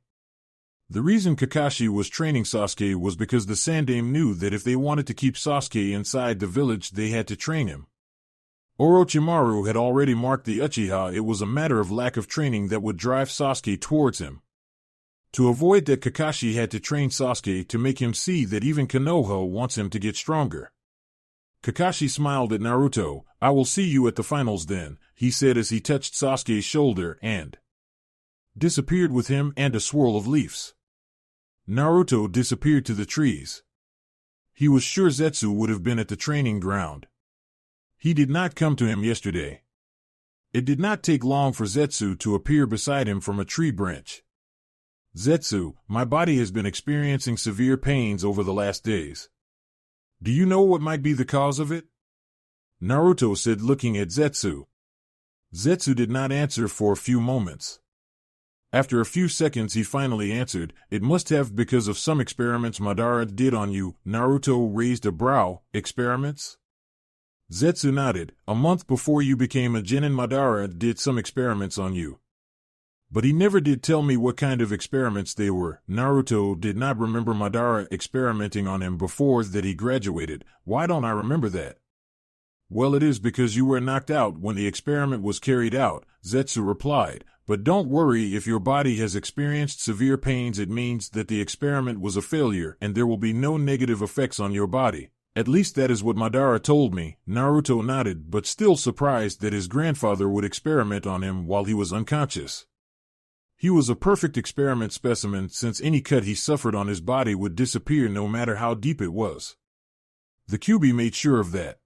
The reason Kakashi was training Sasuke was because the Sandaime knew that if they wanted to keep Sasuke inside the village they had to train him. Orochimaru had already marked the Uchiha. It was a matter of lack of training that would drive Sasuke towards him. To avoid that, Kakashi had to train Sasuke to make him see that even Konoha wants him to get stronger. Kakashi smiled at Naruto. "I will see you at the finals then," he said as he touched Sasuke's shoulder and disappeared with him and a swirl of leaves. Naruto disappeared to the trees. He was sure Zetsu would have been at the training ground. He did not come to him yesterday. It did not take long for Zetsu to appear beside him from a tree branch. "Zetsu, my body has been experiencing severe pains over the last days. Do you know what might be the cause of it?" Naruto said, looking at Zetsu. Zetsu did not answer for a few moments. After a few seconds he finally answered, "It must have because of some experiments Madara did on you." Naruto raised a brow. "Experiments?" Zetsu nodded. "A month before you became a genin, Madara did some experiments on you. But he never did tell me what kind of experiments they were." Naruto did not remember Madara experimenting on him before that he graduated. "Why don't I remember that?" "Well, it is because you were knocked out when the experiment was carried out," Zetsu replied. "But don't worry, if your body has experienced severe pains, it means that the experiment was a failure and there will be no negative effects on your body. At least that is what Madara told me." Naruto nodded, but still surprised that his grandfather would experiment on him while he was unconscious. He was a perfect experiment specimen, since any cut he suffered on his body would disappear no matter how deep it was. The Kyuubi made sure of that.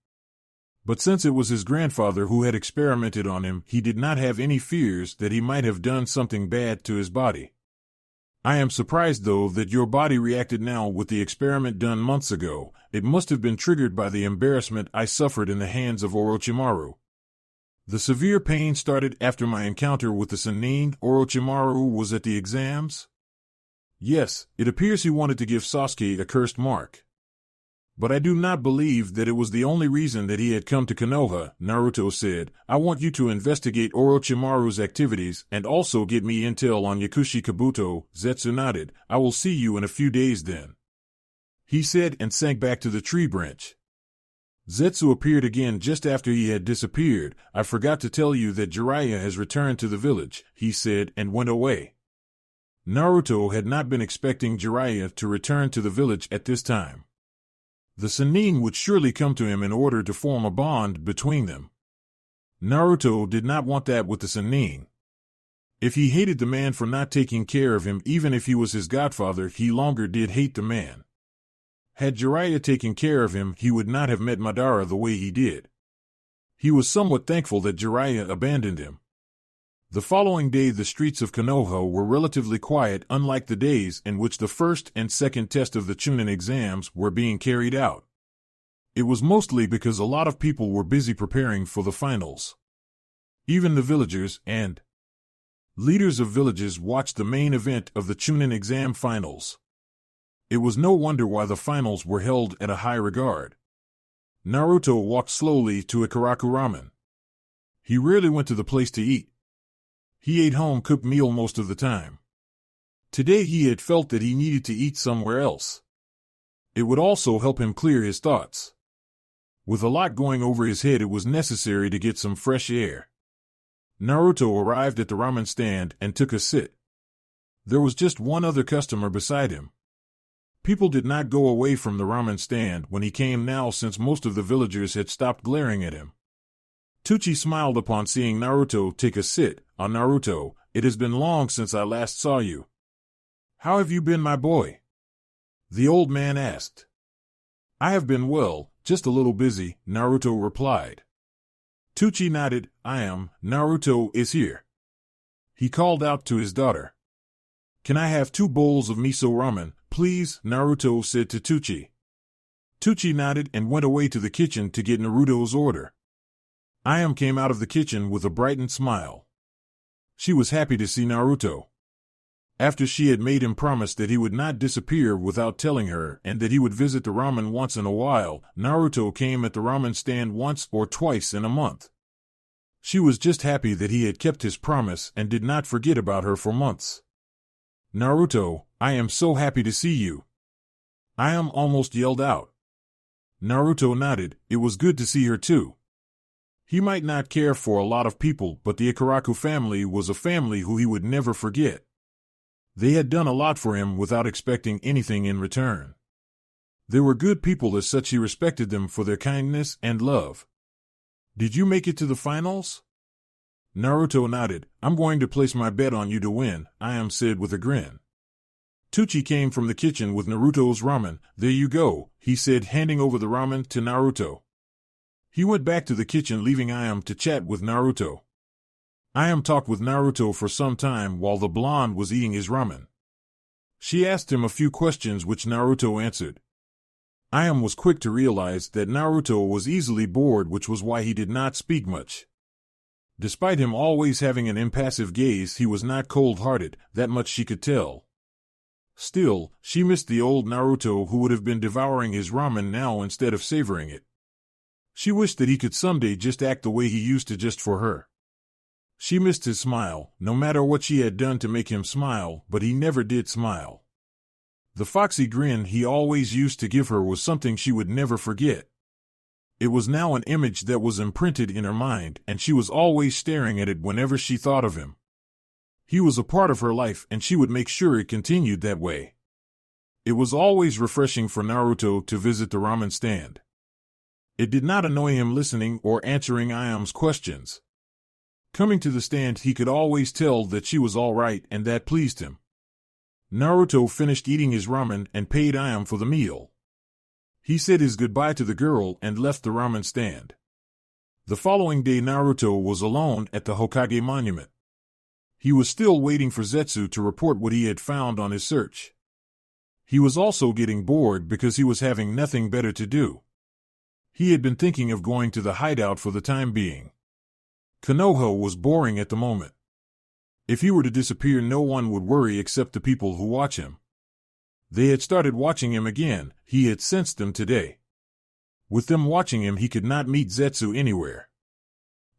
But since it was his grandfather who had experimented on him, he did not have any fears that he might have done something bad to his body. "I am surprised, though, that your body reacted now with the experiment done months ago. It must have been triggered by the embarrassment I suffered in the hands of Orochimaru. The severe pain started after my encounter with the Sannin." "Orochimaru was at the exams?" "Yes, it appears he wanted to give Sasuke a cursed mark. But I do not believe that it was the only reason that he had come to Konoha," Naruto said. "I want you to investigate Orochimaru's activities and also get me intel on Yakushi Kabuto." Zetsu nodded. "I will see you in a few days then," he said and sank back to the tree branch. Zetsu appeared again just after he had disappeared. "I forgot to tell you that Jiraiya has returned to the village," he said, and went away. Naruto had not been expecting Jiraiya to return to the village at this time. The Sannin would surely come to him in order to form a bond between them. Naruto did not want that with the Sannin. If he hated the man for not taking care of him, even if he was his godfather, he longer did hate the man. Had Jiraiya taken care of him, he would not have met Madara the way he did. He was somewhat thankful that Jiraiya abandoned him. The following day the streets of Konoha were relatively quiet, unlike the days in which the first and second test of the Chunin exams were being carried out. It was mostly because a lot of people were busy preparing for the finals. Even the villagers and leaders of villages watched the main event of the Chunin exam finals. It was no wonder why the finals were held at a high regard. Naruto walked slowly to a Karaku Ramen. He rarely went to the place to eat. He ate home-cooked meal most of the time. Today he had felt that he needed to eat somewhere else. It would also help him clear his thoughts. With a lot going over his head, it was necessary to get some fresh air. Naruto arrived at the ramen stand and took a sit. There was just one other customer beside him. People did not go away from the ramen stand when he came now, since most of the villagers had stopped glaring at him. Tucci smiled upon seeing Naruto take a sit. "Ah, Naruto, it has been long since I last saw you. How have you been, my boy?" the old man asked. "I have been well, just a little busy," Naruto replied. Tucci nodded. Naruto is here." He called out to his daughter. "Can I have 2 bowls of miso ramen, please?" Naruto said to Tucci. Tucci nodded and went away to the kitchen to get Naruto's order. Came out of the kitchen with a brightened smile. She was happy to see Naruto. After she had made him promise that he would not disappear without telling her and that he would visit the ramen once in a while, Naruto came at the ramen stand once or twice in a month. She was just happy that he had kept his promise and did not forget about her for months. "Naruto, I am so happy to see you." Almost yelled out. Naruto nodded. It was good to see her too. He might not care for a lot of people, but the Ikaraku family was a family who he would never forget. They had done a lot for him without expecting anything in return. They were good people, as such he respected them for their kindness and love. Did you make it to the finals? Naruto nodded. I'm going to place my bet on you to win, Ayam said with a grin. Teuchi came from the kitchen with Naruto's ramen. There you go, he said, handing over the ramen to Naruto. He went back to the kitchen, leaving Ayam to chat with Naruto. Ayam talked with Naruto for some time while the blonde was eating his ramen. She asked him a few questions which Naruto answered. Ayam was quick to realize that Naruto was easily bored, which was why he did not speak much. Despite him always having an impassive gaze, he was not cold-hearted, that much she could tell. Still, she missed the old Naruto who would have been devouring his ramen now instead of savoring it. She wished that he could someday just act the way he used to just for her. She missed his smile, no matter what she had done to make him smile, but he never did smile. The foxy grin he always used to give her was something she would never forget. It was now an image that was imprinted in her mind, and she was always staring at it whenever she thought of him. He was a part of her life, and she would make sure it continued that way. It was always refreshing for Naruto to visit the ramen stand. It did not annoy him listening or answering Ayam's questions. Coming to the stand, he could always tell that she was all right, and that pleased him. Naruto finished eating his ramen and paid Ayam for the meal. He said his goodbye to the girl and left the ramen stand. The following day, Naruto was alone at the Hokage monument. He was still waiting for Zetsu to report what he had found on his search. He was also getting bored because he was having nothing better to do. He had been thinking of going to the hideout for the time being. Konoha was boring at the moment. If he were to disappear, no one would worry except the people who watch him. They had started watching him again, he had sensed them today. With them watching him, he could not meet Zetsu anywhere.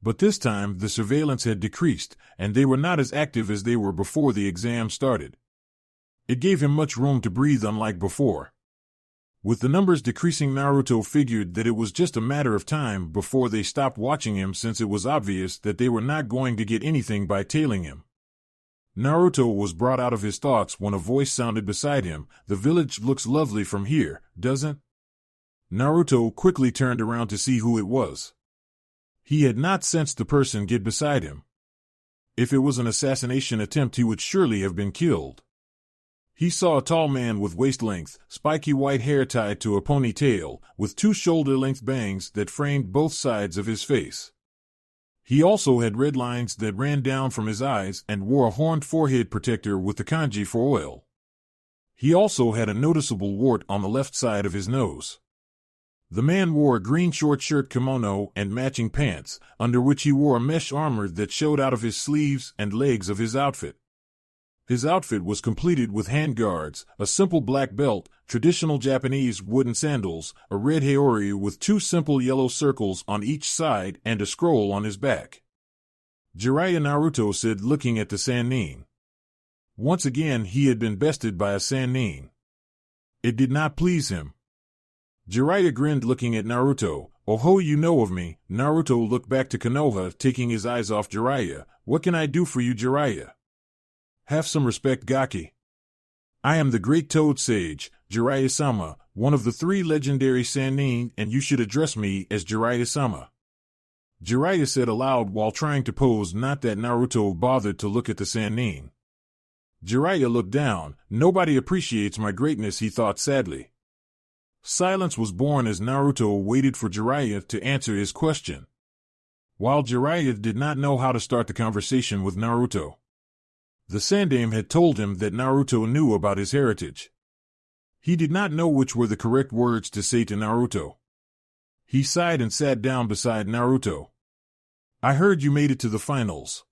But this time the surveillance had decreased, and they were not as active as they were before the exam started. It gave him much room to breathe, unlike before. With the numbers decreasing, Naruto figured that it was just a matter of time before they stopped watching him, since it was obvious that they were not going to get anything by tailing him. Naruto was brought out of his thoughts when a voice sounded beside him. The village looks lovely from here, doesn't? Naruto quickly turned around to see who it was. He had not sensed the person get beside him. If it was an assassination attempt, he would surely have been killed. He saw a tall man with waist-length, spiky white hair tied to a ponytail, with two shoulder-length bangs that framed both sides of his face. He also had red lines that ran down from his eyes and wore a horned forehead protector with the kanji for oil. He also had a noticeable wart on the left side of his nose. The man wore a green short shirt, kimono, and matching pants, under which he wore a mesh armor that showed out of his sleeves and legs of his outfit. His outfit was completed with handguards, a simple black belt, traditional Japanese wooden sandals, a red haori with two simple yellow circles on each side, and a scroll on his back. Jiraiya, Naruto said, looking at the Sannin. Once again he had been bested by a Sannin. It did not please him. Jiraiya grinned, looking at Naruto. Oh ho, you know of me. Naruto looked back to Konoha, taking his eyes off Jiraiya. What can I do for you, Jiraiya? Have some respect, Gaki. I am the great Toad Sage, Jiraiya-sama, one of the three legendary Sannin, and you should address me as Jiraiya-sama. Jiraiya said aloud while trying to pose, not that Naruto bothered to look at the Sannin. Jiraiya looked down. Nobody appreciates my greatness, he thought sadly. Silence was born as Naruto waited for Jiraiya to answer his question. While Jiraiya did not know how to start the conversation with Naruto. The Sandaime had told him that Naruto knew about his heritage. He did not know which were the correct words to say to Naruto. He sighed and sat down beside Naruto. I heard you made it to the finals.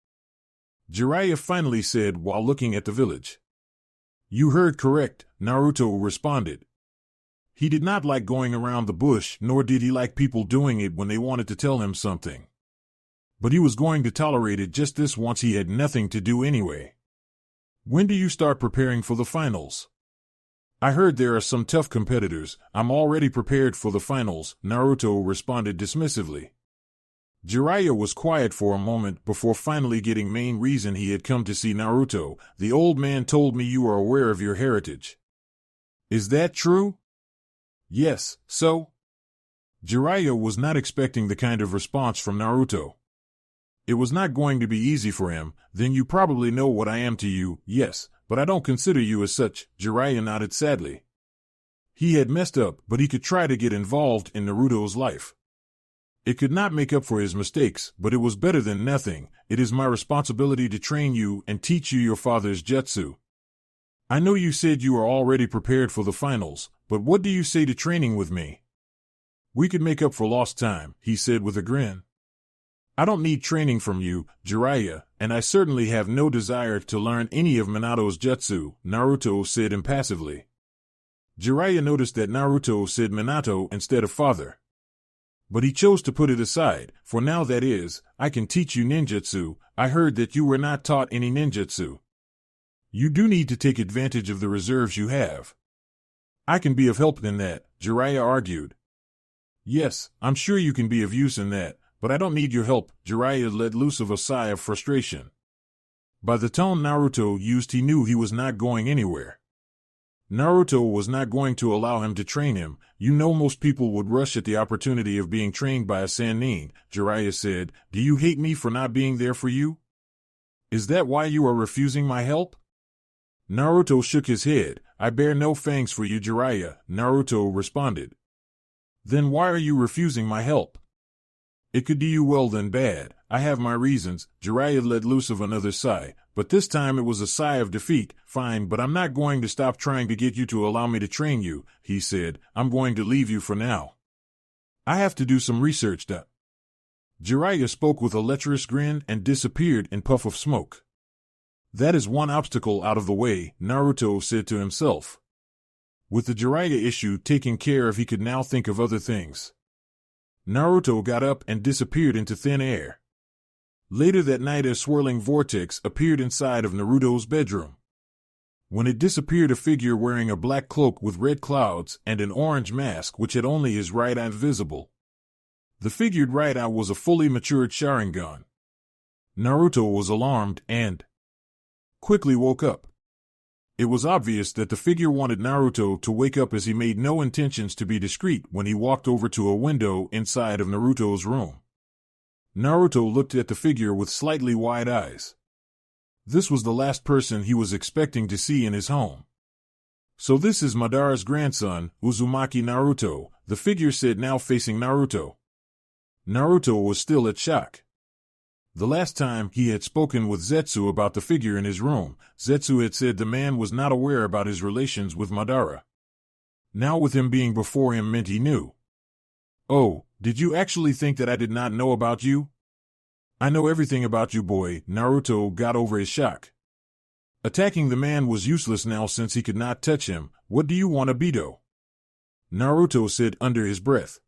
Jiraiya finally said while looking at the village. You heard correct, Naruto responded. He did not like going around the bush, nor did he like people doing it when they wanted to tell him something. But he was going to tolerate it just this once. He had nothing to do anyway. When do you start preparing for the finals? I heard there are some tough competitors. I'm already prepared for the finals, Naruto responded dismissively. Jiraiya was quiet for a moment before finally getting main reason he had come to see Naruto. The old man told me you are aware of your heritage. Is that true? Yes, so? Jiraiya was not expecting the kind of response from Naruto. It was not going to be easy for him. Then you probably know what I am to you, yes, but I don't consider you as such. Jiraiya nodded sadly. He had messed up, but he could try to get involved in Naruto's life. It could not make up for his mistakes, but it was better than nothing. It is my responsibility to train you and teach you your father's jutsu. I know you said you are already prepared for the finals, but what do you say to training with me? We could make up for lost time, he said with a grin. I don't need training from you, Jiraiya, and I certainly have no desire to learn any of Minato's jutsu, Naruto said impassively. Jiraiya noticed that Naruto said Minato instead of father. But he chose to put it aside. For now, that is, I can teach you ninjutsu. I heard that you were not taught any ninjutsu. You do need to take advantage of the reserves you have. I can be of help in that, Jiraiya argued. Yes, I'm sure you can be of use in that, but I don't need your help. Jiraiya let loose of a sigh of frustration. By the tone Naruto used, he knew he was not going anywhere. Naruto was not going to allow him to train him. You know, most people would rush at the opportunity of being trained by a Sannin, Jiraiya said. Do you hate me for not being there for you? Is that why you are refusing my help? Naruto shook his head. I bear no thanks for you, Jiraiya, Naruto responded. Then why are you refusing my help? It could do you well than bad. I have my reasons. Jiraiya let loose of another sigh, but this time it was a sigh of defeat. Fine, but I'm not going to stop trying to get you to allow me to train you, he said. I'm going to leave you for now. I have to do some research. Jiraiya spoke with a lecherous grin and disappeared in puff of smoke. That is one obstacle out of the way, Naruto said to himself. With the Jiraiya issue taken care of, he could now think of other things. Naruto got up and disappeared into thin air. Later that night, a swirling vortex appeared inside of Naruto's bedroom. When it disappeared, a figure wearing a black cloak with red clouds and an orange mask which had only his right eye visible. The figured right eye was a fully matured Sharingan. Naruto was alarmed and quickly woke up. It was obvious that the figure wanted Naruto to wake up, as he made no intentions to be discreet when he walked over to a window inside of Naruto's room. Naruto looked at the figure with slightly wide eyes. This was the last person he was expecting to see in his home. So this is Madara's grandson, Uzumaki Naruto, the figure said, now facing Naruto. Naruto was still at shock. The last time he had spoken with Zetsu about the figure in his room, Zetsu had said the man was not aware about his relations with Madara. Now with him being before him meant he knew. Oh, did you actually think that I did not know about you? I know everything about you, boy. Naruto got over his shock. Attacking the man was useless now since he could not touch him. What do you want, Obito? Naruto said under his breath.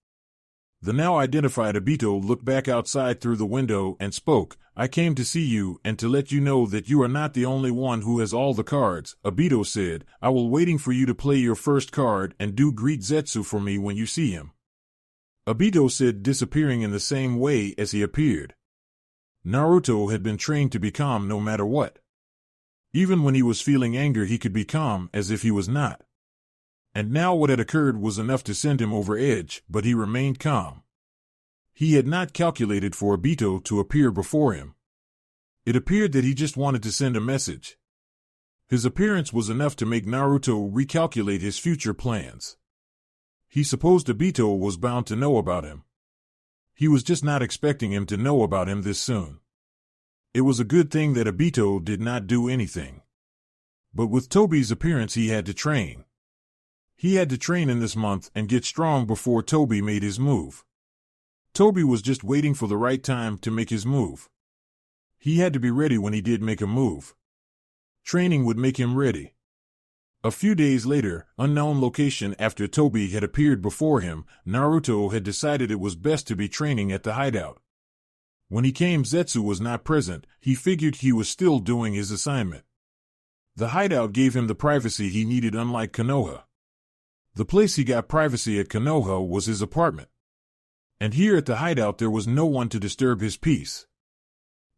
The now identified Obito looked back outside through the window and spoke. I came to see you and to let you know that you are not the only one who has all the cards. Obito said, I will waiting for you to play your first card and do greet Zetsu for me when you see him. Obito said, disappearing in the same way as he appeared. Naruto had been trained to be calm no matter what. Even when he was feeling anger, he could be calm as if he was not. And now what had occurred was enough to send him over edge, but he remained calm. He had not calculated for Obito to appear before him. It appeared that he just wanted to send a message. His appearance was enough to make Naruto recalculate his future plans. He supposed Obito was bound to know about him. He was just not expecting him to know about him this soon. It was a good thing that Obito did not do anything. But with Tobi's appearance, he had to train. He had to train in this month and get strong before Tobi made his move. Tobi was just waiting for the right time to make his move. He had to be ready when he did make a move. Training would make him ready. A few days later, unknown location, after Tobi had appeared before him, Naruto had decided it was best to be training at the hideout. When he came, Zetsu was not present. He figured he was still doing his assignment. The hideout gave him the privacy he needed, unlike Konoha. The place he got privacy at Konoha was his apartment. And here at the hideout there was no one to disturb his peace.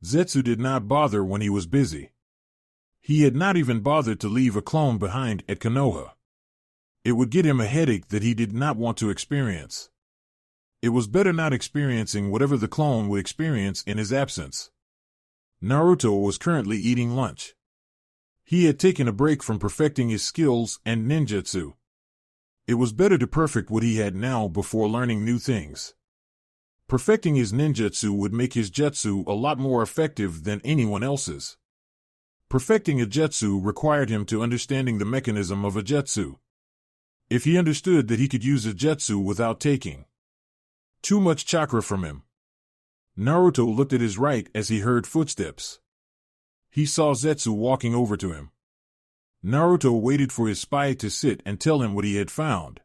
Zetsu did not bother when he was busy. He had not even bothered to leave a clone behind at Konoha. It would get him a headache that he did not want to experience. It was better not experiencing whatever the clone would experience in his absence. Naruto was currently eating lunch. He had taken a break from perfecting his skills and ninjutsu. It was better to perfect what he had now before learning new things. Perfecting his ninjutsu would make his jutsu a lot more effective than anyone else's. Perfecting a jutsu required him to understanding the mechanism of a jutsu. If he understood that he could use a jutsu without taking too much chakra from him. Naruto looked at his right as he heard footsteps. He saw Zetsu walking over to him. Naruto waited for his spy to sit and tell him what he had found.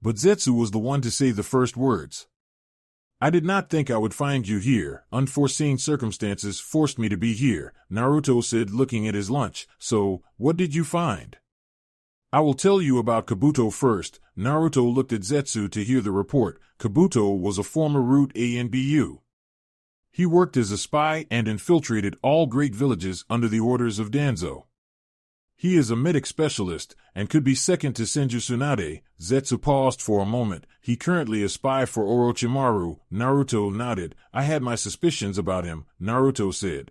But Zetsu was the one to say the first words. I did not think I would find you here. Unforeseen circumstances forced me to be here, Naruto said, looking at his lunch. So, what did you find? I will tell you about Kabuto first. Naruto looked at Zetsu to hear the report. Kabuto was a former Root ANBU. He worked as a spy and infiltrated all great villages under the orders of Danzo. He is a medic specialist and could be second to Senju Tsunade. Zetsu paused for a moment. He currently a spy for Orochimaru. Naruto nodded. I had my suspicions about him, Naruto said.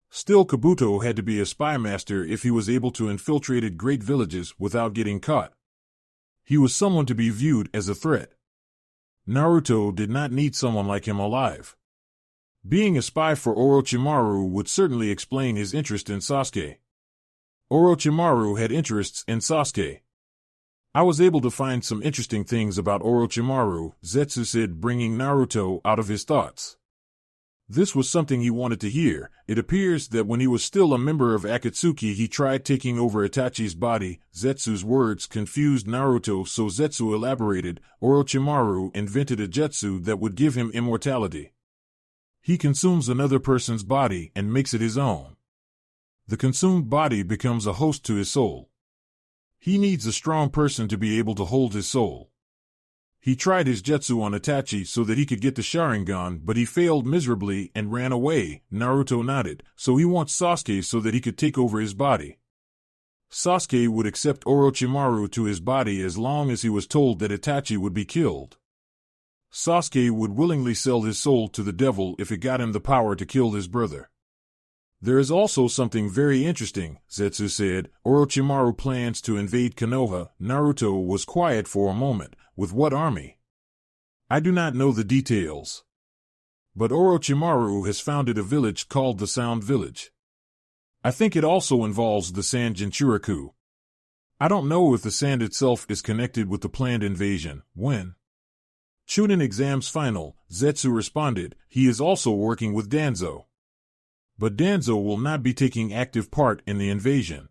Still, Kabuto had to be a spy master if he was able to infiltrate great villages without getting caught. He was someone to be viewed as a threat. Naruto did not need someone like him alive. Being a spy for Orochimaru would certainly explain his interest in Sasuke. Orochimaru had interests in Sasuke. I was able to find some interesting things about Orochimaru, Zetsu said, bringing Naruto out of his thoughts. This was something he wanted to hear. It appears that when he was still a member of Akatsuki he tried taking over Itachi's body. Zetsu's words confused Naruto, so Zetsu elaborated. Orochimaru invented a jutsu that would give him immortality. He consumes another person's body and makes it his own. The consumed body becomes a host to his soul. He needs a strong person to be able to hold his soul. He tried his jutsu on Itachi so that he could get the Sharingan, but he failed miserably and ran away. Naruto nodded. So he wants Sasuke so that he could take over his body. Sasuke would accept Orochimaru to his body as long as he was told that Itachi would be killed. Sasuke would willingly sell his soul to the devil if it got him the power to kill his brother. There is also something very interesting, Zetsu said. Orochimaru plans to invade Konoha. Naruto was quiet for a moment. With what army? I do not know the details. But Orochimaru has founded a village called the Sound Village. I think it also involves the Sand Jinchuriki. I don't know if the sand itself is connected with the planned invasion. When? Chunin exams final, Zetsu responded. He is also working with Danzo. But Danzo will not be taking active part in the invasion.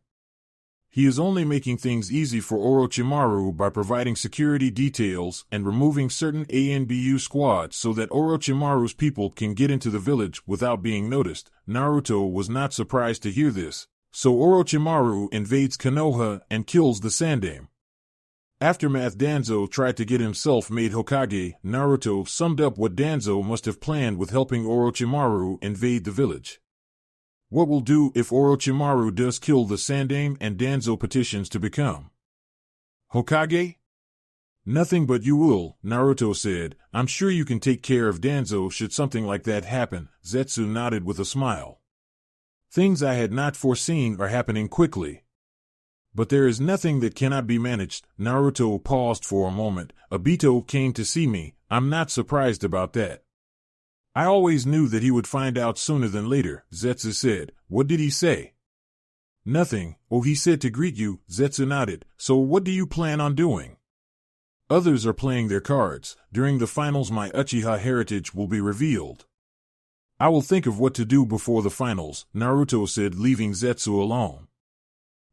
He is only making things easy for Orochimaru by providing security details and removing certain ANBU squads so that Orochimaru's people can get into the village without being noticed. Naruto was not surprised to hear this, so Orochimaru invades Konoha and kills the Sandaime. Aftermath. Danzo tried to get himself made Hokage. Naruto summed up what Danzo must have planned with helping Orochimaru invade the village. What will do if Orochimaru does kill the Sandaime and Danzo petitions to become Hokage? Nothing but you will, Naruto said. I'm sure you can take care of Danzo should something like that happen. Zetsu nodded with a smile. Things I had not foreseen are happening quickly. But there is nothing that cannot be managed. Naruto paused for a moment. Obito came to see me. I'm not surprised about that. I always knew that he would find out sooner than later, Zetsu said. What did he say? Nothing. Oh, he said to greet you, Zetsu nodded. So what do you plan on doing? Others are playing their cards. During the finals my Uchiha heritage will be revealed. I will think of what to do before the finals, Naruto said, leaving Zetsu alone.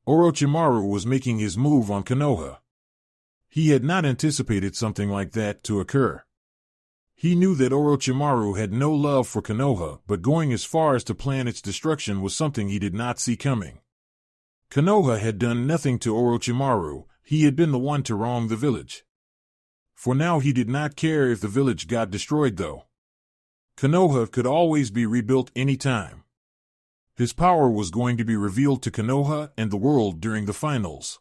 Orochimaru was making his move on Konoha. He had not anticipated something like that to occur. He knew that Orochimaru had no love for Konoha, but going as far as to plan its destruction was something he did not see coming. Konoha had done nothing to Orochimaru. He had been the one to wrong the village. For now he did not care if the village got destroyed though. Konoha could always be rebuilt any time. His power was going to be revealed to Konoha and the world during the finals.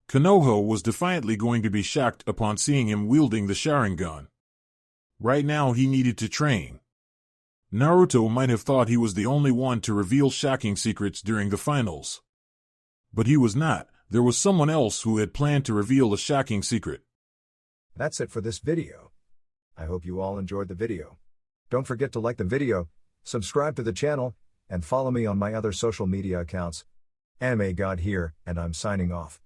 Konoha was defiantly going to be shocked upon seeing him wielding the Sharingan. Right now he needed to train. Naruto might have thought he was the only one to reveal shocking secrets during the finals. But he was not. There was someone else who had planned to reveal a shocking secret. That's it for this video. I hope you all enjoyed the video. Don't forget to like the video, subscribe to the channel, and follow me on my other social media accounts. Anime God here, and I'm signing off.